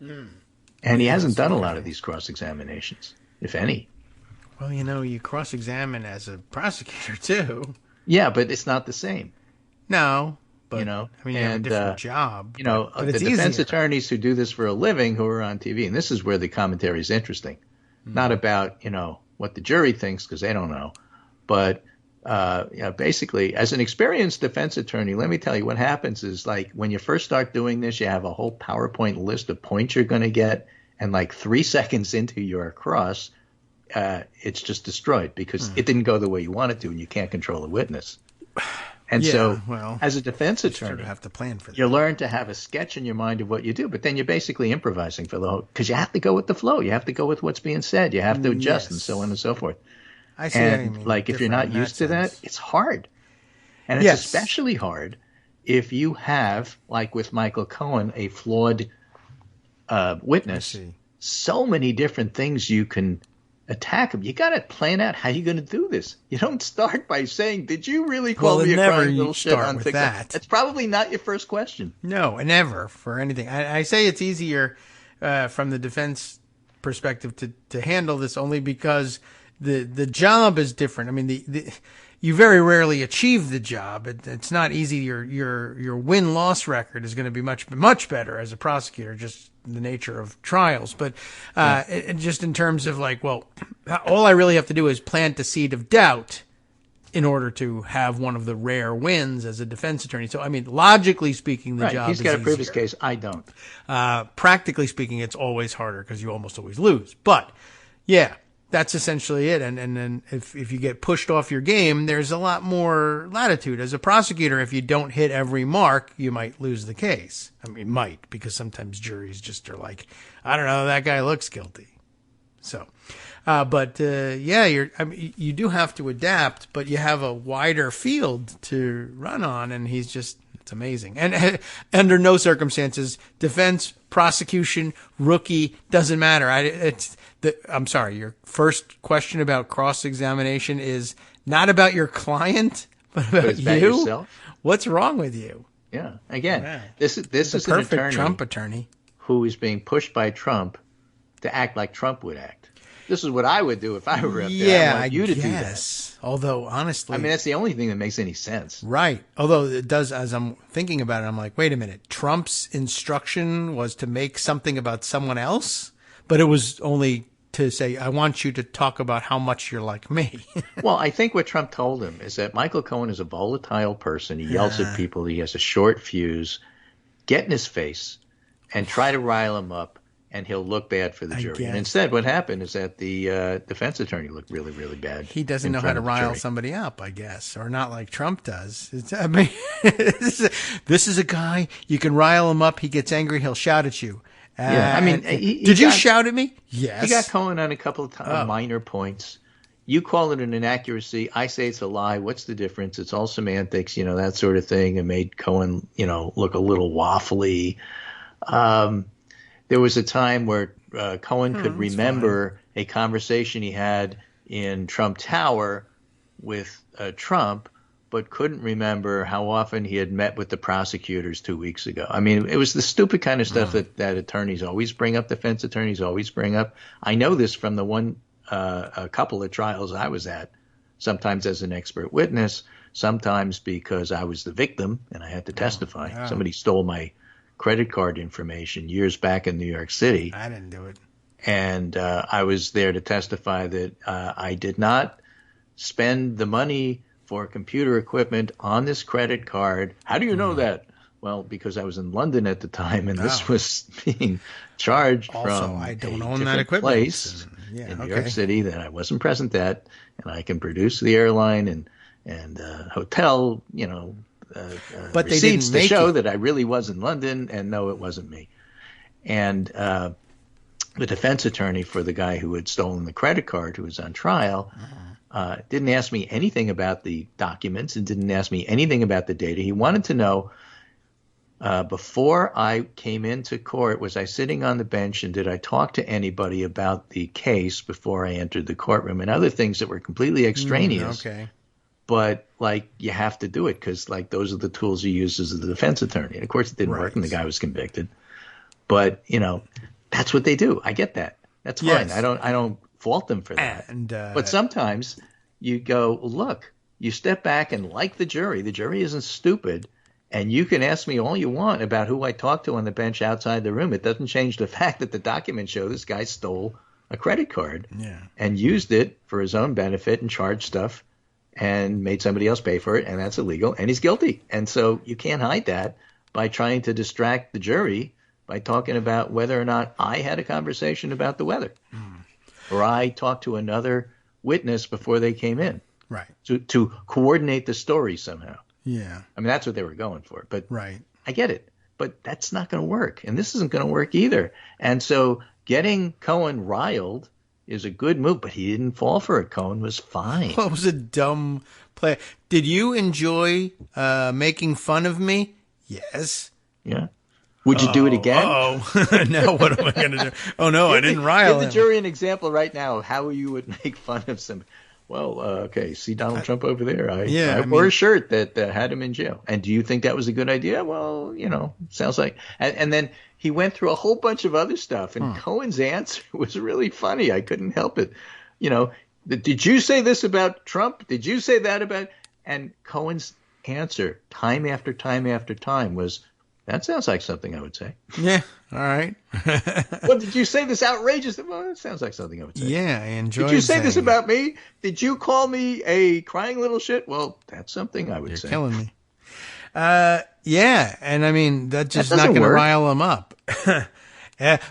And he hasn't done a lot of these cross-examinations, if any. Well, you cross-examine as a prosecutor, too. Yeah, but it's not the same. No. But, you have a different job. But the defense attorneys who do this for a living who are on TV, and this is where the commentary is interesting. Not about, what the jury thinks, because they don't know. But, basically, as an experienced defense attorney, let me tell you what happens is, when you first start doing this, you have a whole PowerPoint list of points you're going to get, and 3 seconds into your cross, it's just destroyed because it didn't go the way you want it to, and you can't control a witness. And as a defense attorney, have to plan for that. You learn to have a sketch in your mind of what you do, but then you're basically improvising for the whole, because you have to go with the flow. You have to go with what's being said. You have to adjust and so on and so forth. I see and what you mean. If you're not used to that, it's hard. And it's especially hard if you have, with Michael Cohen, a flawed witness. So many different things you can attack him, you got to plan out how you're going to do this. You don't start by saying, "Did you really call me a crying little shit on TikTok?" That. That's probably not your first question. No, never for anything. I say it's easier from the defense perspective to handle this only because the job is different. I mean, you very rarely achieve the job. It's not easy. Your win-loss record is going to be much better as a prosecutor, just the nature of trials. But just in terms of like, well, all I really have to do is plant the seed of doubt in order to have one of the rare wins as a defense attorney. So, I mean, logically speaking, the job is He's got to prove easier. his case. I don't. Practically speaking, it's always harder because you almost always lose. But, yeah, that's essentially it. And then if you get pushed off your game, there's a lot more latitude. As a prosecutor, if you don't hit every mark, you might lose the case. I mean, might, because sometimes juries just are like, I don't know, that guy looks guilty. So, you do have to adapt, but you have a wider field to run on, and it's amazing. And under no circumstances, defense, prosecution, rookie, doesn't matter. I'm sorry, your first question about cross-examination is not about your client, but about you. Yourself. What's wrong with you? Yeah. Again, this is a perfect Trump attorney who is being pushed by Trump to act like Trump would act. This is what I would do if I were up there. Yeah, I want you to do that. Although, honestly, I mean, that's the only thing that makes any sense. Right. Although it does, as I'm thinking about it, I'm like, wait a minute. Trump's instruction was to make something about someone else, but it was only to say, I want you to talk about how much you're like me. Well, I think what Trump told him is that Michael Cohen is a volatile person. He yells at people. He has a short fuse. Get in his face and try to rile him up, and he'll look bad for the jury. And instead, what happened is that the defense attorney looked really, really bad. He doesn't know how to rile somebody up, I guess, or not like Trump does. I mean, this is a guy, you can rile him up. He gets angry. He'll shout at you. I mean, did you shout at me? Yes. He got Cohen on a couple of minor points. You call it an inaccuracy. I say it's a lie. What's the difference? It's all semantics, that sort of thing. It made Cohen, look a little waffly. There was a time where Cohen could remember a conversation he had in Trump Tower with Trump, but couldn't remember how often he had met with the prosecutors 2 weeks ago. I mean, it was the stupid kind of stuff that attorneys always bring up, defense attorneys always bring up. I know this from the a couple of trials I was at, sometimes as an expert witness, sometimes because I was the victim and I had to testify. Wow. Somebody stole my credit card information years back in New York City. I didn't do it. And I was there to testify that I did not spend the money for computer equipment on this credit card. How do you know that? Well, because I was in London at the time, and this was being charged also, from I don't a own different that equipment. Place in New York City that I wasn't present at, and I can produce the airline and hotel, but they receipts didn't make to show it. that I really was in London, and no, it wasn't me. And the defense attorney for the guy who had stolen the credit card, who was on trial, didn't ask me anything about the documents and didn't ask me anything about the data. He wanted to know, before I came into court, was I sitting on the bench and did I talk to anybody about the case before I entered the courtroom, and other things that were completely extraneous. But you have to do it because those are the tools you use as a defense attorney. And of course it didn't work and the guy was convicted. But, that's what they do. I get that. That's fine. Yes. I don't fault them for that. But sometimes you go, look, you step back and like the jury isn't stupid. And you can ask me all you want about who I talked to on the bench outside the room. It doesn't change the fact that the documents show this guy stole a credit card and used it for his own benefit and charged stuff and made somebody else pay for it, and that's illegal, and he's guilty. And so you can't hide that by trying to distract the jury by talking about whether or not I had a conversation about the weather or I talked to another witness before they came in. Right. To coordinate the story somehow. Yeah. I mean, that's what they were going for. But right. I get it. But that's not going to work. And this isn't going to work either. And so getting Cohen riled is a good move, but he didn't fall for it. Cohen was fine. Well, it was a dumb play. Did you enjoy making fun of me? Yes. Yeah. Would you do it again? Oh, now what am I going to do? Oh, no, I didn't rile him. Give the jury an example right now of how you would make fun of somebody. Well, okay, see Donald Trump over there. I wore a shirt that had him in jail. And do you think that was a good idea? Well, sounds like. And then he went through a whole bunch of other stuff. And Cohen's answer was really funny. I couldn't help it. Did you say this about Trump? Did you say that about? And Cohen's answer, time after time after time, was, that sounds like something I would say. Yeah, all right. Well, did you say this outrageous? Well, that sounds like something I would say. Yeah, I enjoyed. Did you say this about me? Did you call me a crying little shit? Well, that's something I would say. You're killing me. Yeah, and I mean, that's just not going to rile him up.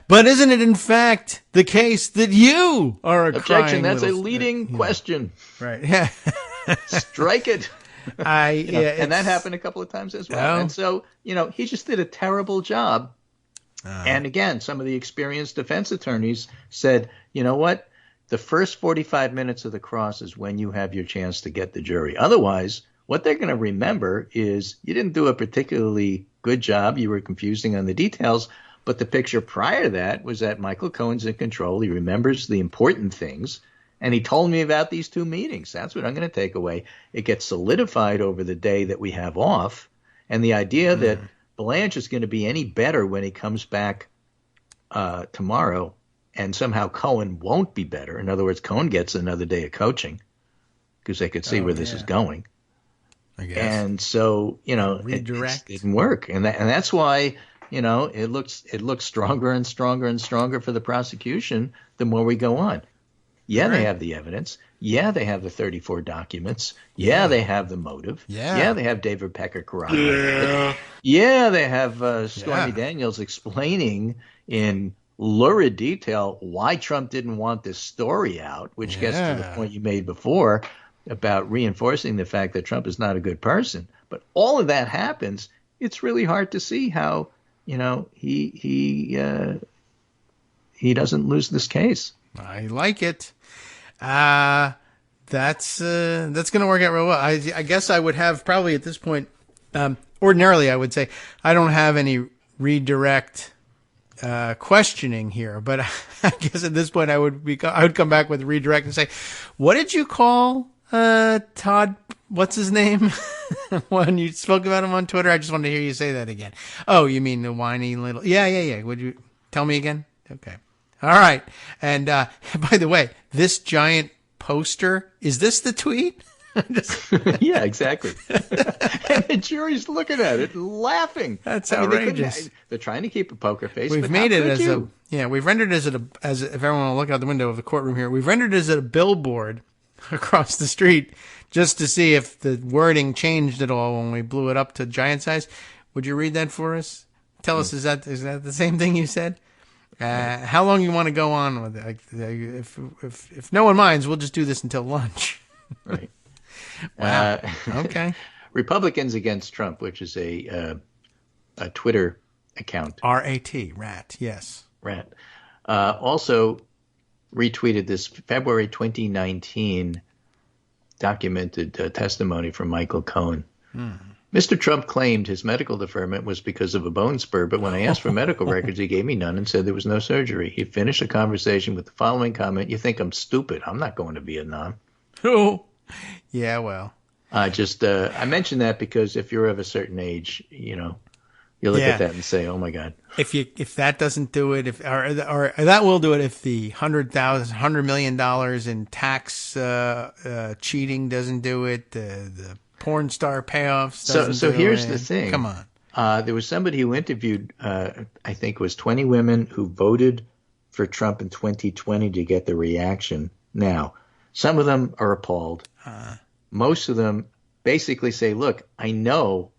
But isn't it, in fact, the case that you are a Objection, crying that's little a leading question. Right, yeah. Strike it. And that happened a couple of times as well. Oh. And so, he just did a terrible job. And again, some of the experienced defense attorneys said, you know what? The first 45 minutes of the cross is when you have your chance to get the jury. Otherwise, what they're going to remember is you didn't do a particularly good job. You were confusing on the details. But the picture prior to that was that Michael Cohen's in control. He remembers the important things. And he told me about these two meetings. That's what I'm going to take away. It gets solidified over the day that we have off. And the idea that Blanche is going to be any better when he comes back tomorrow, and somehow Cohen won't be better. In other words, Cohen gets another day of coaching because they could see where this is going. I guess. And so, it didn't work. And that's why, it looks stronger and stronger and stronger for the prosecution the more we go on. Yeah, right. They have the evidence. Yeah, they have the 34 documents. Yeah, they have the motive. Yeah, they have David Pecker corroborating. Yeah, they have Stormy Daniels explaining in lurid detail why Trump didn't want this story out, which gets to the point you made before about reinforcing the fact that Trump is not a good person. But all of that happens. It's really hard to see how, he doesn't lose this case. I like it. That's going to work out real well. I guess I would have probably at this point, ordinarily I would say I don't have any redirect questioning here, but I guess at this point I would come back with redirect and say, what did you call Todd? What's his name? When you spoke about him on Twitter, I just wanted to hear you say that again. Oh, you mean the whiny little? Yeah. Would you tell me again? Okay. All right. And by the way, this giant poster, is this the tweet? Yeah, exactly. And the jury's looking at it and laughing. That's outrageous. They're trying to keep a poker face. We've made it as we've rendered it as if everyone will look out the window of the courtroom here, we've rendered it as a billboard across the street just to see if the wording changed at all when we blew it up to giant size. Would you read that for us? Tell us, is that the same thing you said? How long you want to go on with it? If no one minds, we'll just do this until lunch. Right. Wow. Okay. Republicans Against Trump, which is a Twitter account. RAT, yes. RAT. Also retweeted this February 2019 documented testimony from Michael Cohen. Mr. Trump claimed his medical deferment was because of a bone spur, but when I asked for medical records, he gave me none and said there was no surgery. He finished the conversation with the following comment: "You think I'm stupid? I'm not going to Vietnam." Oh, yeah, well. I mentioned that because if you're of a certain age, you look at that and say, "Oh my God." If that doesn't do it, or that will do it if the $100 million in tax cheating doesn't do it, the porn star payoffs. So here's the thing. Come on. There was somebody who interviewed, I think it was 20 women who voted for Trump in 2020 to get the reaction. Now, some of them are appalled. Most of them basically say, look, I know,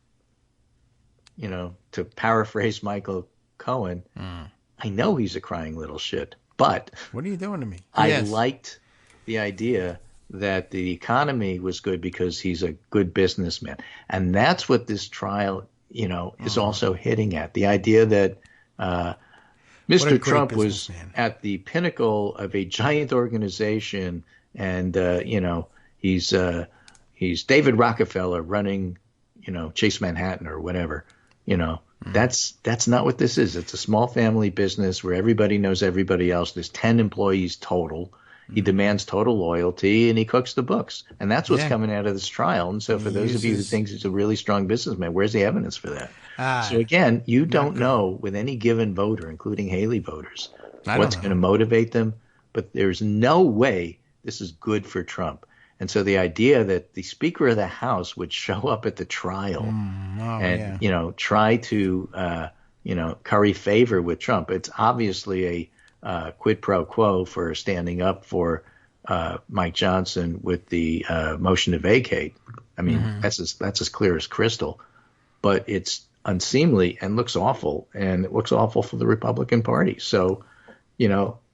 to paraphrase Michael Cohen, I know he's a crying little shit, but what are you doing to me? I liked the idea that the economy was good because he's a good businessman. And that's what this trial, is also hitting at. The idea that Mr. Trump was at the pinnacle of a giant organization and, he's David Rockefeller running, Chase Manhattan or whatever, That's not what this is. It's a small family business where everybody knows everybody else. There's 10 employees total. He demands total loyalty, and he cooks the books. And that's what's coming out of this trial. And so for those of you who think he's a really strong businessman, where's the evidence for that? So again, you don't know with any given voter, including Haley voters, what's going to motivate them. But there's no way this is good for Trump. And so the idea that the Speaker of the House would show up at the trial and, try to, curry favor with Trump, it's obviously a quid pro quo for standing up for Mike Johnson with the motion to vacate. I mean, that's as clear as crystal. But it's unseemly and looks awful, and it looks awful for the Republican Party. So,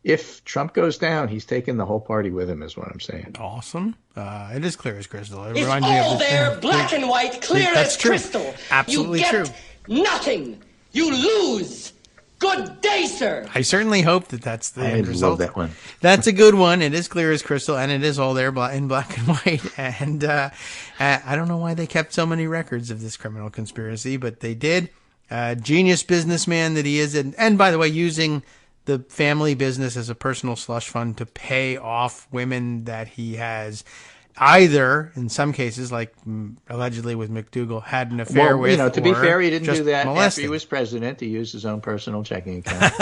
if Trump goes down, he's taking the whole party with him, is what I'm saying. Awesome. It is clear as crystal. It's all there, black and white, clear as crystal. Absolutely true. You get nothing. You lose. Good day, sir. I certainly hope that's the end result. I love that one. That's a good one. It is clear as crystal, and it is all there in black and white. And I don't know why they kept so many records of this criminal conspiracy, but they did. Genius businessman that he is. And by the way, using the family business as a personal slush fund to pay off women that he has either, in some cases, like allegedly with McDougal, had an affair with. To be fair, he didn't do that molested. After he was president. He used his own personal checking account.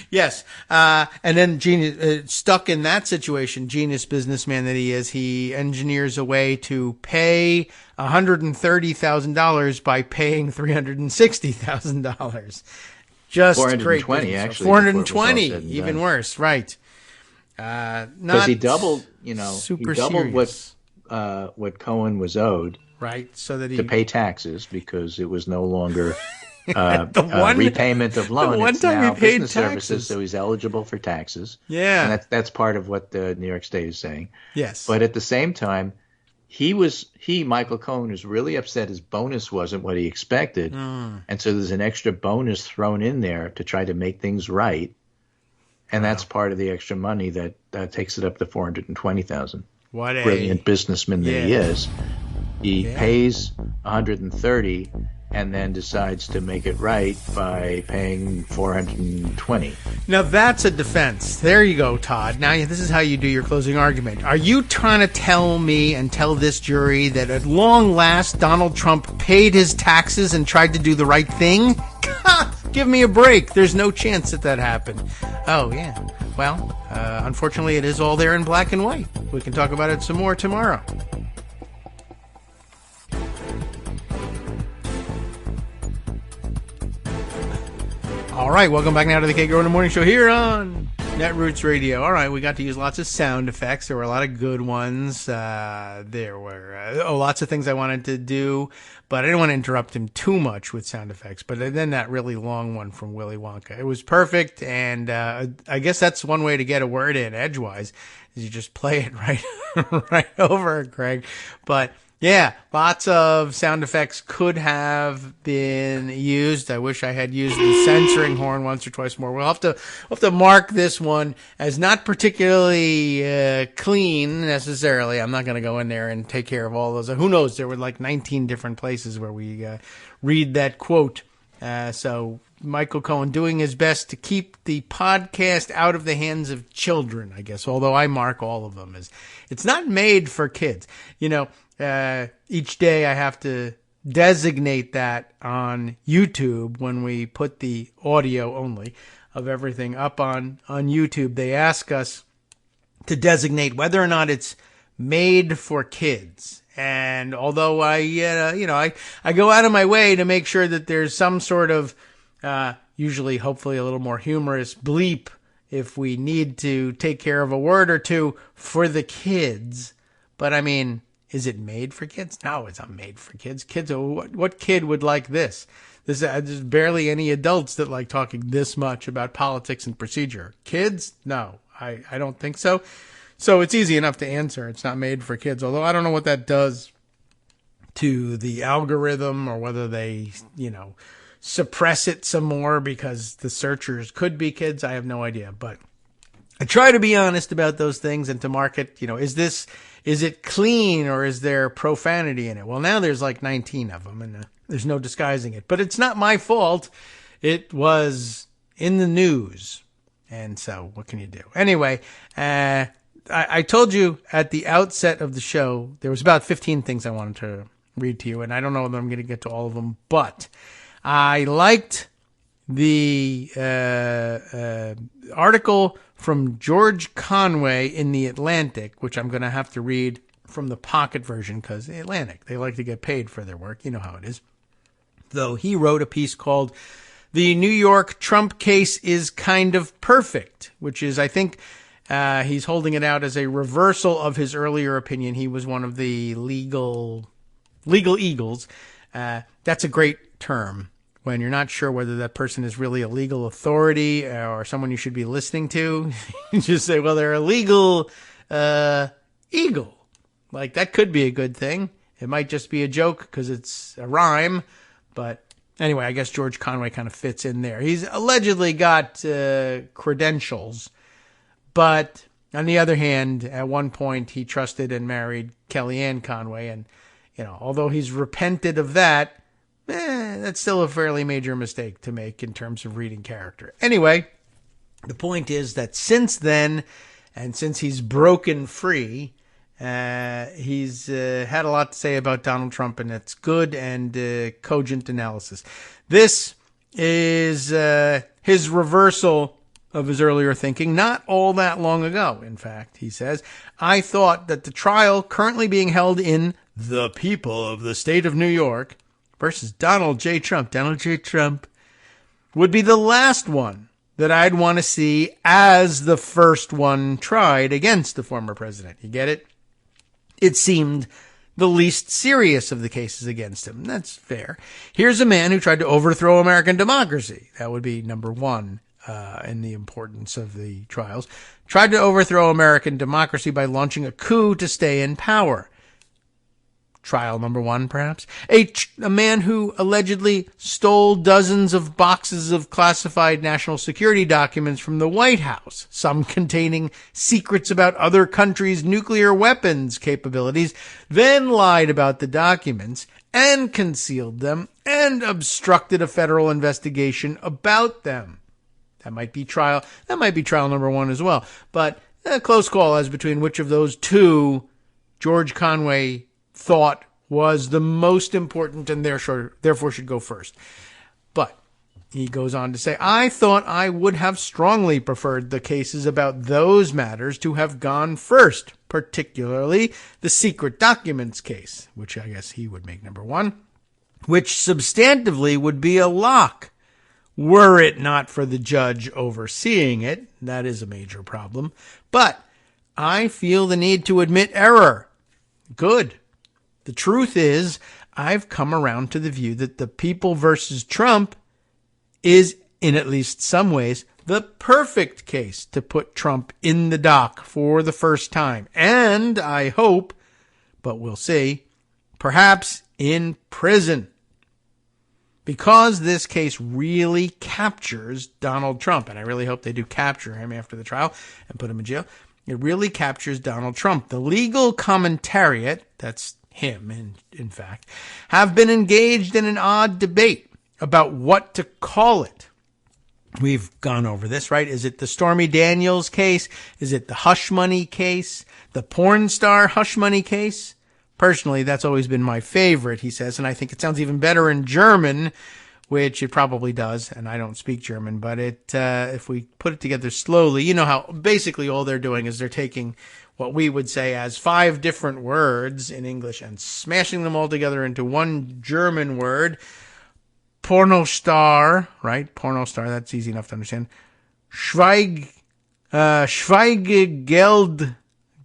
Yes. And then Genius, stuck in that situation, genius businessman that he is, he engineers a way to pay $130,000 by paying $360,000. Just 420, great. actually. 420, even worse, right. Because he doubled, he doubled what Cohen was owed, right? So that to pay taxes, because it was no longer repayment of loan. The one it's time now he paid business taxes. services, so he's eligible for taxes. Yeah, and that's part of what the New York State is saying. Yes, but at the same time, Michael Cohen was really upset his bonus wasn't what he expected, and so there's an extra bonus thrown in there to try to make things right. And that's part of the extra money that takes it up to $420,000. What a brilliant businessman that he is! He pays $130 and then decides to make it right by paying $420. Now that's a defense. There you go, Todd. Now this is how you do your closing argument. Are you trying to tell me and tell this jury that at long last Donald Trump paid his taxes and tried to do the right thing? Give me a break. There's no chance that happened. Oh, yeah. Well, unfortunately, it is all there in black and white. We can talk about it some more tomorrow. All right, welcome back now to the Kagro in the Morning Show here on Netroots Radio. All right, we got to use lots of sound effects. There were a lot of good ones. There were lots of things I wanted to do, but I didn't want to interrupt him too much with sound effects. But then that really long one from Willy Wonka. It was perfect, and I guess that's one way to get a word in edgewise, is you just play it right over it, Greg. But yeah, lots of sound effects could have been used. I wish I had used the censoring horn once or twice more. We'll have to mark this one as not particularly clean necessarily. I'm not going to go in there and take care of all those. Who knows? There were like 19 different places where we read that quote. So Michael Cohen doing his best to keep the podcast out of the hands of children, I guess, although I mark all of them as it's not made for kids. Each day I have to designate that on YouTube when we put the audio only of everything up on YouTube. They ask us to designate whether or not it's made for kids. And although I go out of my way to make sure that there's some sort of, usually hopefully a little more humorous bleep if we need to take care of a word or two for the kids. But I mean, is it made for kids? No, it's not made for kids. What kid would like this? There's barely any adults that like talking this much about politics and procedure. Kids? No, I don't think so. So it's easy enough to answer. It's not made for kids, although I don't know what that does to the algorithm or whether they, suppress it some more because the searchers could be kids. I have no idea, but I try to be honest about those things and to market, is it clean or is there profanity in it? Well, now there's like 19 of them and there's no disguising it. But it's not my fault. It was in the news. And so what can you do? Anyway, I told you at the outset of the show, there was about 15 things I wanted to read to you. And I don't know that I'm going to get to all of them, but I liked the article from George Conway in The Atlantic, which I'm going to have to read from the pocket version because The Atlantic, they like to get paid for their work. You know how it is. Though he wrote a piece called The New York Trump Case is Kind of Perfect, which is, I think, he's holding it out as a reversal of his earlier opinion. He was one of the legal eagles. That's a great term when you're not sure whether that person is really a legal authority or someone you should be listening to. You just say, well, they're a legal eagle. Like, that could be a good thing. It might just be a joke because it's a rhyme. But anyway, I guess George Conway kind of fits in there. He's allegedly got credentials. But on the other hand, at one point, he trusted and married Kellyanne Conway. And, although he's repented of that, that's still a fairly major mistake to make in terms of reading character. Anyway, the point is that since then, and since he's broken free, he's had a lot to say about Donald Trump, and it's good and cogent analysis. This is his reversal of his earlier thinking, not all that long ago, in fact. He says, I thought that the trial currently being held in the people of the state of New York versus Donald J. Trump, would be the last one that I'd want to see as the first one tried against the former president. You get it? It seemed the least serious of the cases against him. That's fair. Here's a man who tried to overthrow American democracy. That would be number one in the importance of the trials. Tried to overthrow American democracy by launching a coup to stay in power. Trial number one, perhaps. A man who allegedly stole dozens of boxes of classified national security documents from the White House, some containing secrets about other countries' nuclear weapons capabilities, then lied about the documents and concealed them and obstructed a federal investigation about them. That might be trial number one as well. But a close call as between which of those two George Conway thought was the most important and therefore should go first. But he goes on to say, I thought I would have strongly preferred the cases about those matters to have gone first, particularly the secret documents case, which I guess he would make number one, which substantively would be a lock were it not for the judge overseeing it. That is a major problem. But I feel the need to admit error. Good. The truth is, I've come around to the view that the people versus Trump is, in at least some ways, the perfect case to put Trump in the dock for the first time. And I hope, but we'll see, perhaps in prison. Because this case really captures Donald Trump, and I really hope they do capture him after the trial and put him in jail. It really captures Donald Trump. The legal commentariat, that's him, in fact, have been engaged in an odd debate about what to call it. We've gone over this, right? Is it the Stormy Daniels case? Is it the hush money case? The porn star hush money case? Personally, that's always been my favorite, he says, and I think it sounds even better in German, which it probably does, and I don't speak German, but if we put it together slowly, you know how basically all they're doing is they're taking what we would say as 5 different words in English and smashing them all together into one German word. Pornostar, right? Pornostar, that's easy enough to understand. Schweigegeld,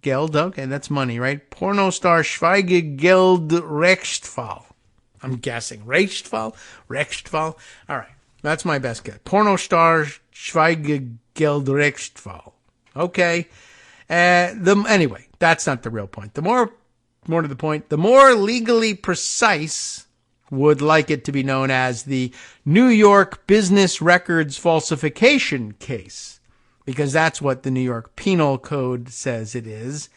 okay, that's money, right? Pornostar Schweigegeld-Rechtsfall. I'm guessing. Rechtsfall? All right, that's my best guess. Pornostar Schweigegeld-Rechtsfall. Okay. Anyway, that's not the real point. The more to the point, the more legally precise would like it to be known as the New York business records falsification case, because that's what the New York Penal Code says it is.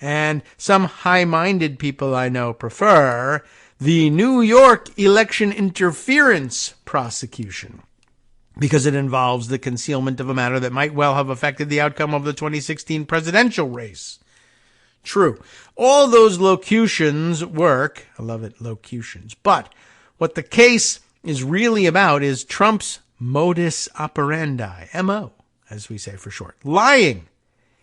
And some high-minded people I know prefer the New York election interference prosecution, because it involves the concealment of a matter that might well have affected the outcome of the 2016 presidential race. True. All those locutions work. I love it, locutions. But what the case is really about is Trump's modus operandi, M.O., as we say for short. Lying.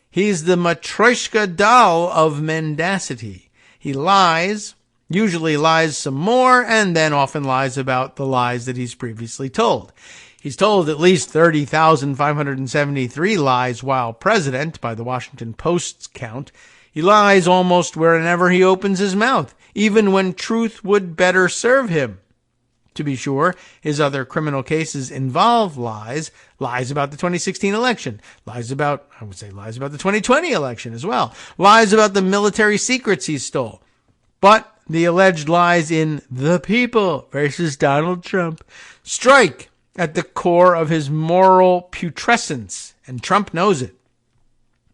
He's the Matryoshka doll of mendacity. He lies, usually lies some more, and then often lies about the lies that he's previously told. He's told at least 30,573 lies while president, by the Washington Post's count. He lies almost whenever he opens his mouth, even when truth would better serve him. To be sure, his other criminal cases involve lies about the 2016 election, lies about the 2020 election as well, lies about the military secrets he stole. But the alleged lies in The People versus Donald Trump strike at the core of his moral putrescence, and Trump knows it.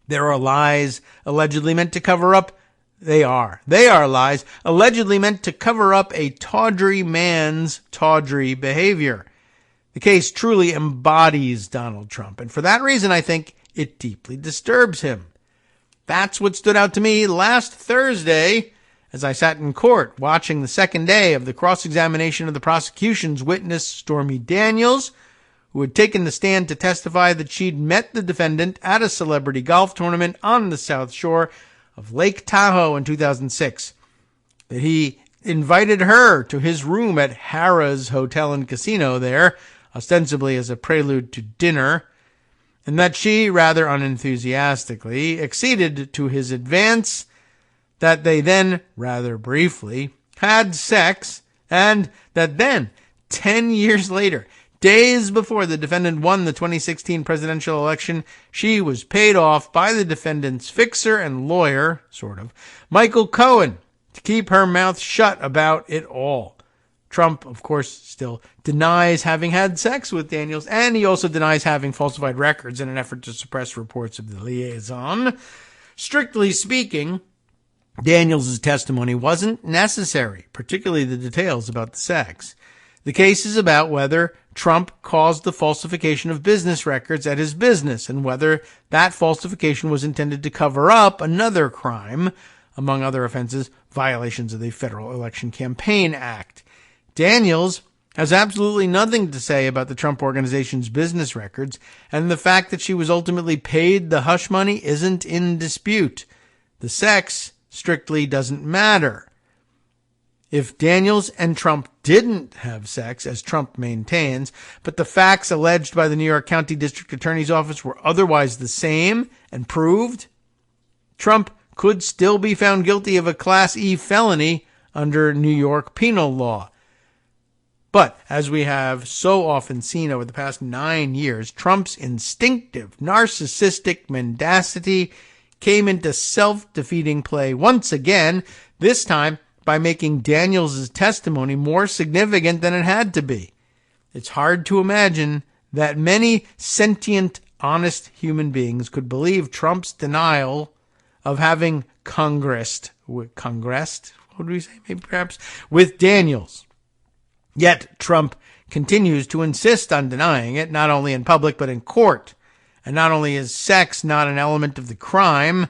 There are lies allegedly meant to cover up. They are lies allegedly meant to cover up a tawdry man's tawdry behavior. The case truly embodies Donald Trump, and for that reason, I think it deeply disturbs him. That's what stood out to me last Thursday as I sat in court watching the second day of the cross-examination of the prosecution's witness, Stormy Daniels, who had taken the stand to testify that she'd met the defendant at a celebrity golf tournament on the South Shore of Lake Tahoe in 2006, that he invited her to his room at Harrah's Hotel and Casino there, ostensibly as a prelude to dinner, and that she, rather unenthusiastically, acceded to his advance, that they then, rather briefly, had sex, and that then, 10 years later, days before the defendant won the 2016 presidential election, she was paid off by the defendant's fixer and lawyer, Michael Cohen, to keep her mouth shut about it all. Trump, of course, still denies having had sex with Daniels, and he also denies having falsified records in an effort to suppress reports of the liaison. Strictly speaking, Daniels' testimony wasn't necessary, particularly the details about the sex. The case is about whether Trump caused the falsification of business records at his business and whether that falsification was intended to cover up another crime, among other offenses, violations of the Federal Election Campaign Act. Daniels has absolutely nothing to say about the Trump Organization's business records, and the fact that she was ultimately paid the hush money isn't in dispute. The sex strictly doesn't matter. If Daniels and Trump didn't have sex, as Trump maintains, but the facts alleged by the New York County District Attorney's Office were otherwise the same and proved, Trump could still be found guilty of a Class E felony under New York penal law. But, as we have so often seen over the past 9 years, Trump's instinctive, narcissistic mendacity came into self-defeating play once again, this time by making Daniels' testimony more significant than it had to be. It's hard to imagine that many sentient, honest human beings could believe Trump's denial of having congressed, what do we say, maybe perhaps, with Daniels. Yet Trump continues to insist on denying it, not only in public but in court. And not only is sex not an element of the crime,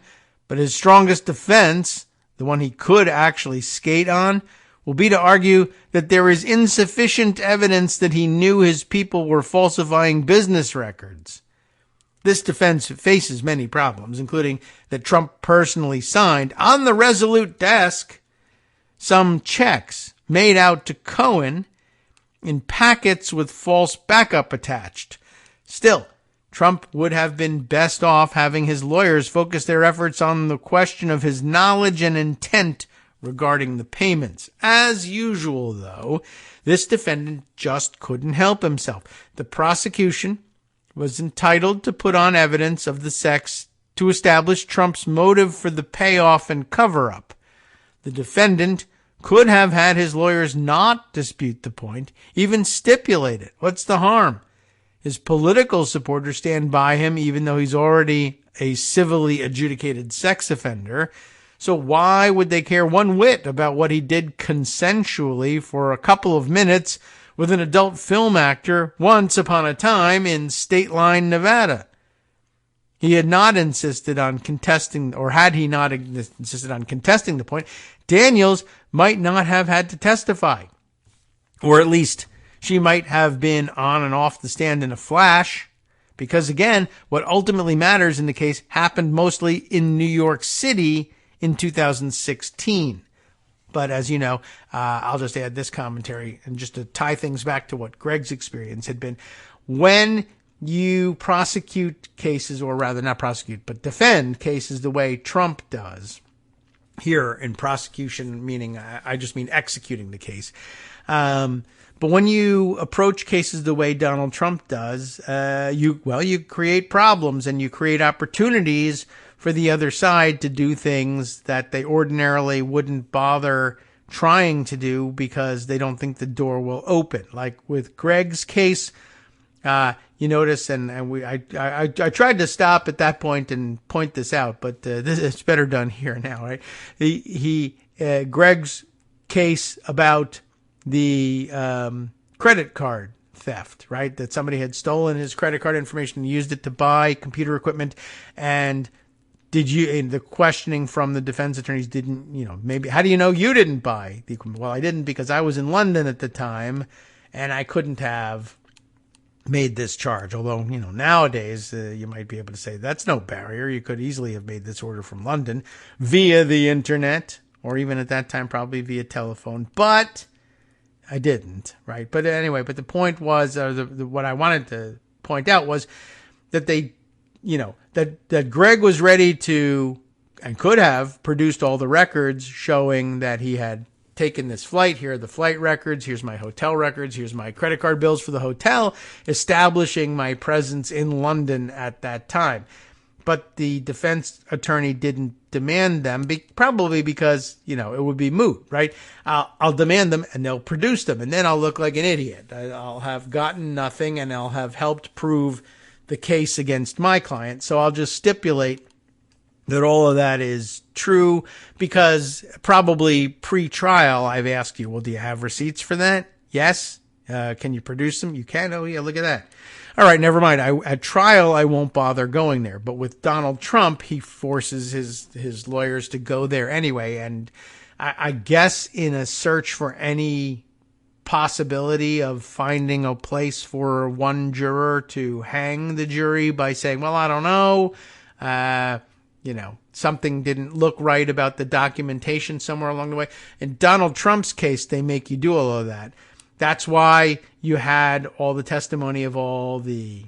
but his strongest defense, the one he could actually skate on, will be to argue that there is insufficient evidence that he knew his people were falsifying business records. This defense faces many problems, including that Trump personally signed on the Resolute desk some checks made out to Cohen in packets with false backup attached. Still, Trump would have been best off having his lawyers focus their efforts on the question of his knowledge and intent regarding the payments. As usual, though, this defendant just couldn't help himself. The prosecution was entitled to put on evidence of the sex to establish Trump's motive for the payoff and cover-up. The defendant could have had his lawyers not dispute the point, even stipulate it. What's the harm? His political supporters stand by him even though he's already a civilly adjudicated sex offender. So why would they care one whit about what he did consensually for a couple of minutes with an adult film actor once upon a time in State Line, Nevada? He had not insisted on contesting, or had he not insisted on contesting the point, Daniels might not have had to testify. Or at least she might have been on and off the stand in a flash. Because again, what ultimately matters in the case happened mostly in New York City in 2016. But as you know, I'll just add this commentary and just to tie things back to what Greg's experience had been. When you prosecute cases, or rather not prosecute, but defend cases the way Trump does, here in prosecution, meaning I just mean executing the case. But when you approach cases the way Donald Trump does, you create problems and you create opportunities for the other side to do things that they ordinarily wouldn't bother trying to do because they don't think the door will open. Like with Greg's case, you notice, I tried to stop at that point and point this out, but it's better done here now, right? Greg's case about the credit card theft, right? That somebody had stolen his credit card information and used it to buy computer equipment. And the questioning from the defense attorneys maybe, how do you know you didn't buy the equipment? Well, I didn't because I was in London at the time and I couldn't have made this charge. Although, nowadays you might be able to say that's no barrier. You could easily have made this order from London via the internet, or even at that time, probably via telephone, but I didn't, right? But anyway, the point was, what I wanted to point out was that that Greg was ready to and could have produced all the records showing that he had taken this flight. Here are the flight records. Here's my hotel records. Here's my credit card bills for the hotel, establishing my presence in London at that time. But the defense attorney didn't demand them, probably because, it would be moot, right? I'll demand them and they'll produce them. And then I'll look like an idiot. I'll have gotten nothing and I'll have helped prove the case against my client. So I'll just stipulate that all of that is true because probably pre-trial I've asked you, well, do you have receipts for that? Yes. Can you produce them? You can. Oh, yeah, look at that. All right, never mind. At trial, I won't bother going there. But with Donald Trump, he forces his lawyers to go there anyway. And I guess in a search for any possibility of finding a place for one juror to hang the jury by saying, well, I don't know, something didn't look right about the documentation somewhere along the way. In Donald Trump's case, they make you do all of that. That's why you had all the testimony of all the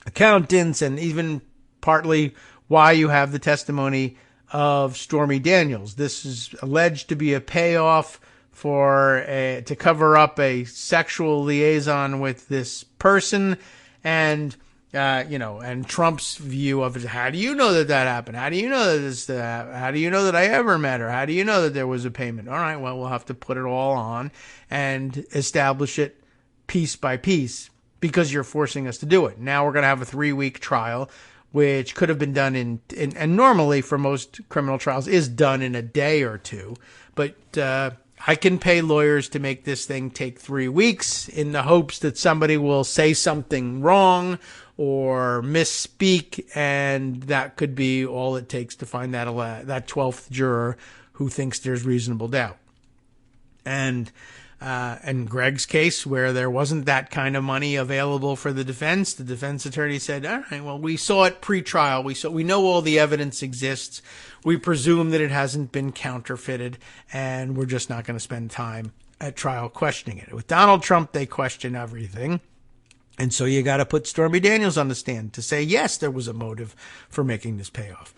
accountants, and even partly why you have the testimony of Stormy Daniels. This is alleged to be a payoff to cover up a sexual liaison with this person, and and Trump's view of it. How do you know that happened? How do you know that how do you know that I ever met her? How do you know that there was a payment? All right, well, we'll have to put it all on and establish it piece by piece because you're forcing us to do it. Now we're going to have a 3-week trial, which could have been done and normally for most criminal trials is done in a day or two. But I can pay lawyers to make this thing take 3 weeks in the hopes that somebody will say something wrong or misspeak, and that could be all it takes to find that 12th juror who thinks there's reasonable doubt. And in Greg's case, where there wasn't that kind of money available for the defense attorney said, all right, well, we saw it pre-trial. We know all the evidence exists. We presume that it hasn't been counterfeited, and we're just not going to spend time at trial questioning it. With Donald Trump, they question everything. And so you got to put Stormy Daniels on the stand to say, yes, there was a motive for making this payoff.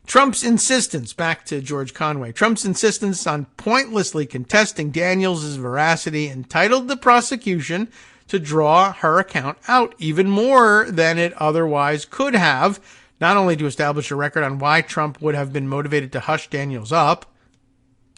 Trump's insistence, back to George Conway, Trump's insistence on pointlessly contesting Daniels' veracity entitled the prosecution to draw her account out even more than it otherwise could have, not only to establish a record on why Trump would have been motivated to hush Daniels up,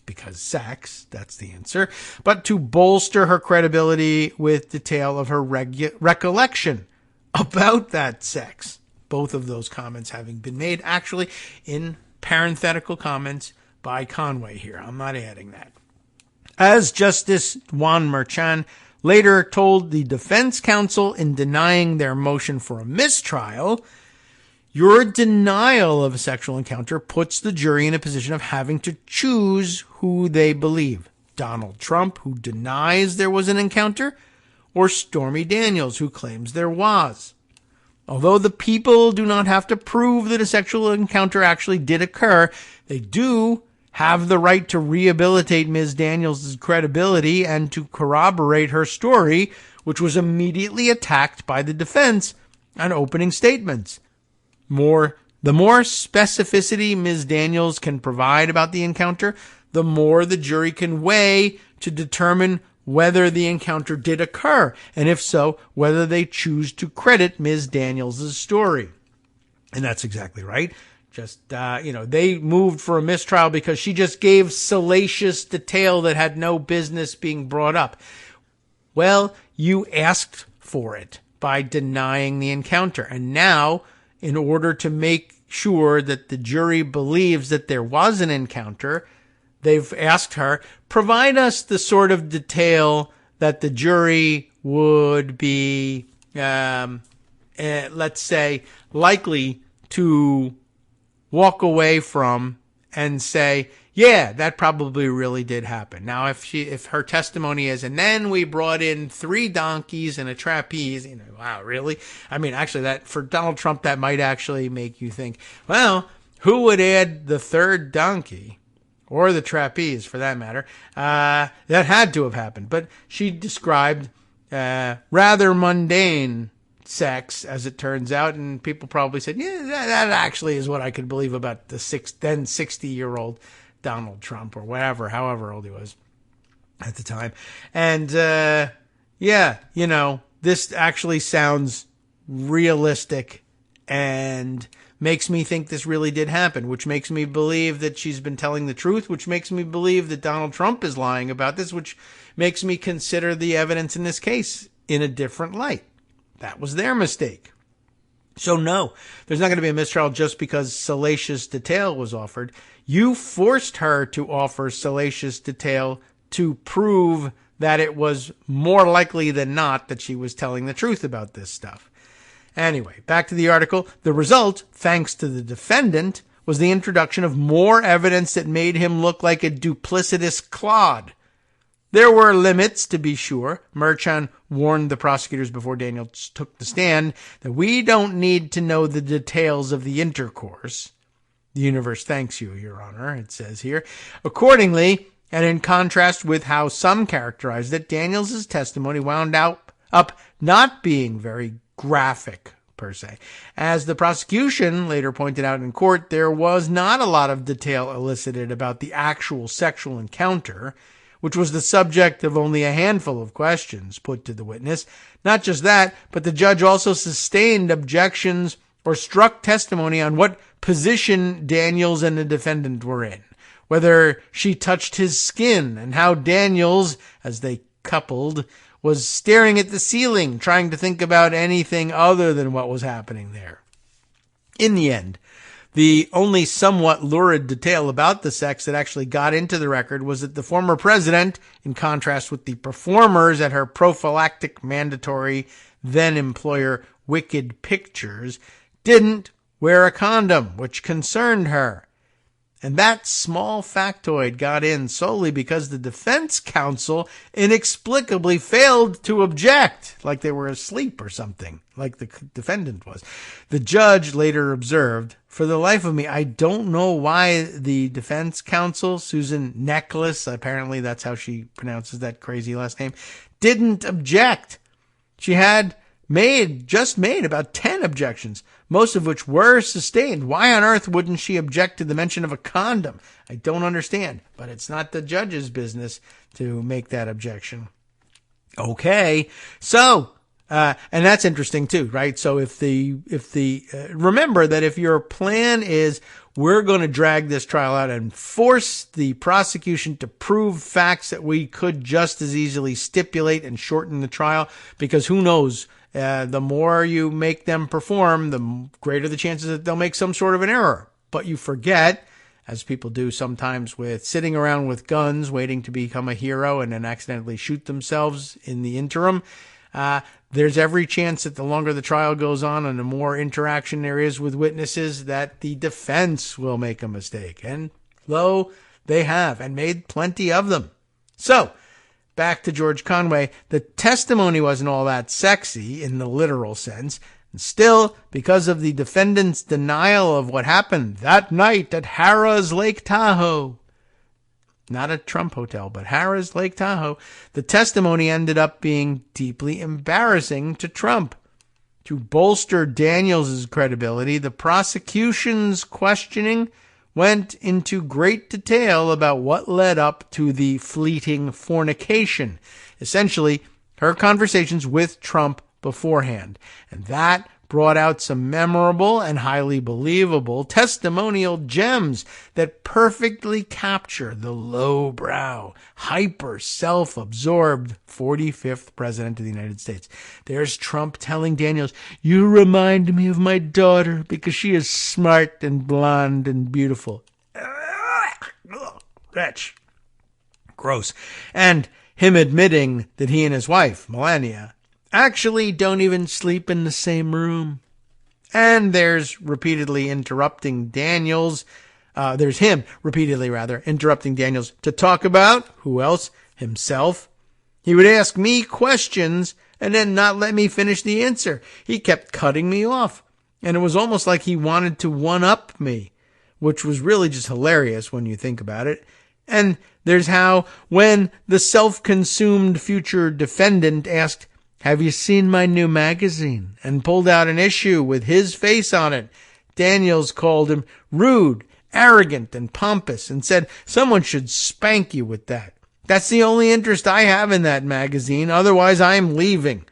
because sex, that's the answer, but to bolster her credibility with detail of her recollection about that sex. Both of those comments having been made actually in parenthetical comments by Conway here. I'm not adding that. As Justice Juan Merchan later told the defense counsel in denying their motion for a mistrial, your denial of a sexual encounter puts the jury in a position of having to choose who they believe. Donald Trump, who denies there was an encounter, or Stormy Daniels, who claims there was. Although the people do not have to prove that a sexual encounter actually did occur, they do have the right to rehabilitate Ms. Daniels' credibility and to corroborate her story, which was immediately attacked by the defense on opening statements. The more specificity Ms. Daniels can provide about the encounter, the more the jury can weigh to determine whether the encounter did occur, and if so, whether they choose to credit Ms. Daniels' story. And that's exactly right. They moved for a mistrial because she just gave salacious detail that had no business being brought up. Well, you asked for it by denying the encounter. And now, in order to make sure that the jury believes that there was an encounter, they've asked her, provide us the sort of detail that the jury would be, let's say, likely to walk away from and say, yeah, that probably really did happen. Now, if her testimony is, and then we brought in 3 donkeys and a trapeze, wow, really? I mean, actually, that for Donald Trump, that might actually make you think, well, who would add the 3rd donkey? Or the trapeze, for that matter. That had to have happened. But she described rather mundane sex, as it turns out, and people probably said, yeah, that actually is what I could believe about the then 60-year-old Donald Trump, or however old he was at the time. And, this actually sounds realistic and makes me think this really did happen, which makes me believe that she's been telling the truth, which makes me believe that Donald Trump is lying about this, which makes me consider the evidence in this case in a different light. That was their mistake. So no, there's not going to be a mistrial just because salacious detail was offered. You forced her to offer salacious detail to prove that it was more likely than not that she was telling the truth about this stuff. Anyway, back to the article. The result, thanks to the defendant, was the introduction of more evidence that made him look like a duplicitous clod. There were limits, to be sure. Merchan warned the prosecutors before Daniels took the stand that we don't need to know the details of the intercourse. The universe thanks you, Your Honor, it says here. Accordingly, and in contrast with how some characterized it, Daniels' testimony wound up not being very graphic, per se. As the prosecution later pointed out in court, there was not a lot of detail elicited about the actual sexual encounter, which was the subject of only a handful of questions put to the witness. Not just that, but the judge also sustained objections or struck testimony on what position Daniels and the defendant were in, whether she touched his skin, and how Daniels, as they coupled, was staring at the ceiling, trying to think about anything other than what was happening there. In the end, the only somewhat lurid detail about the sex that actually got into the record was that the former president, in contrast with the performers at her prophylactic mandatory then-employer Wicked Pictures, didn't wear a condom, which concerned her. And that small factoid got in solely because the defense counsel inexplicably failed to object, like they were asleep or something, like the defendant was. The judge later observed, for the life of me, I don't know why the defense counsel, Susan Necklace, apparently that's how she pronounces that crazy last name, didn't object. She had just made about 10 objections, most of which were sustained. Why on earth wouldn't she object to the mention of a condom? I don't understand, but it's not the judge's business to make that objection. Okay, so, and that's interesting too, right? So remember that if your plan is, we're going to drag this trial out and force the prosecution to prove facts that we could just as easily stipulate and shorten the trial, because who knows The more you make them perform, the greater the chances that they'll make some sort of an error. But you forget, as people do sometimes, with sitting around with guns waiting to become a hero and then accidentally shoot themselves in the interim. There's every chance that the longer the trial goes on and the more interaction there is with witnesses, that the defense will make a mistake. And lo, they have, and made plenty of them. So, back to George Conway. The testimony wasn't all that sexy in the literal sense. And still, because of the defendant's denial of what happened that night at Harrah's Lake Tahoe, not a Trump hotel, but Harrah's Lake Tahoe, the testimony ended up being deeply embarrassing to Trump. To bolster Daniels' credibility, the prosecution's questioning went into great detail about what led up to the fleeting fornication. Essentially, her conversations with Trump beforehand. And that brought out some memorable and highly believable testimonial gems that perfectly capture the lowbrow, hyper self-absorbed 45th president of the United States. There's Trump telling Daniels, "You remind me of my daughter because she is smart and blonde and beautiful." Wretch. Gross. And him admitting that he and his wife, Melania, actually don't even sleep in the same room. And there's repeatedly interrupting Daniels. There's him repeatedly, interrupting Daniels to talk about, who else? Himself. He would ask me questions and then not let me finish the answer. He kept cutting me off. And it was almost like he wanted to one-up me, which was really just hilarious when you think about it. And there's how, when the self-consumed future defendant asked, "Have you seen my new magazine?" and pulled out an issue with his face on it, Daniels called him rude, arrogant, and pompous and said, "Someone should spank you with that. That's the only interest I have in that magazine. Otherwise, I am leaving."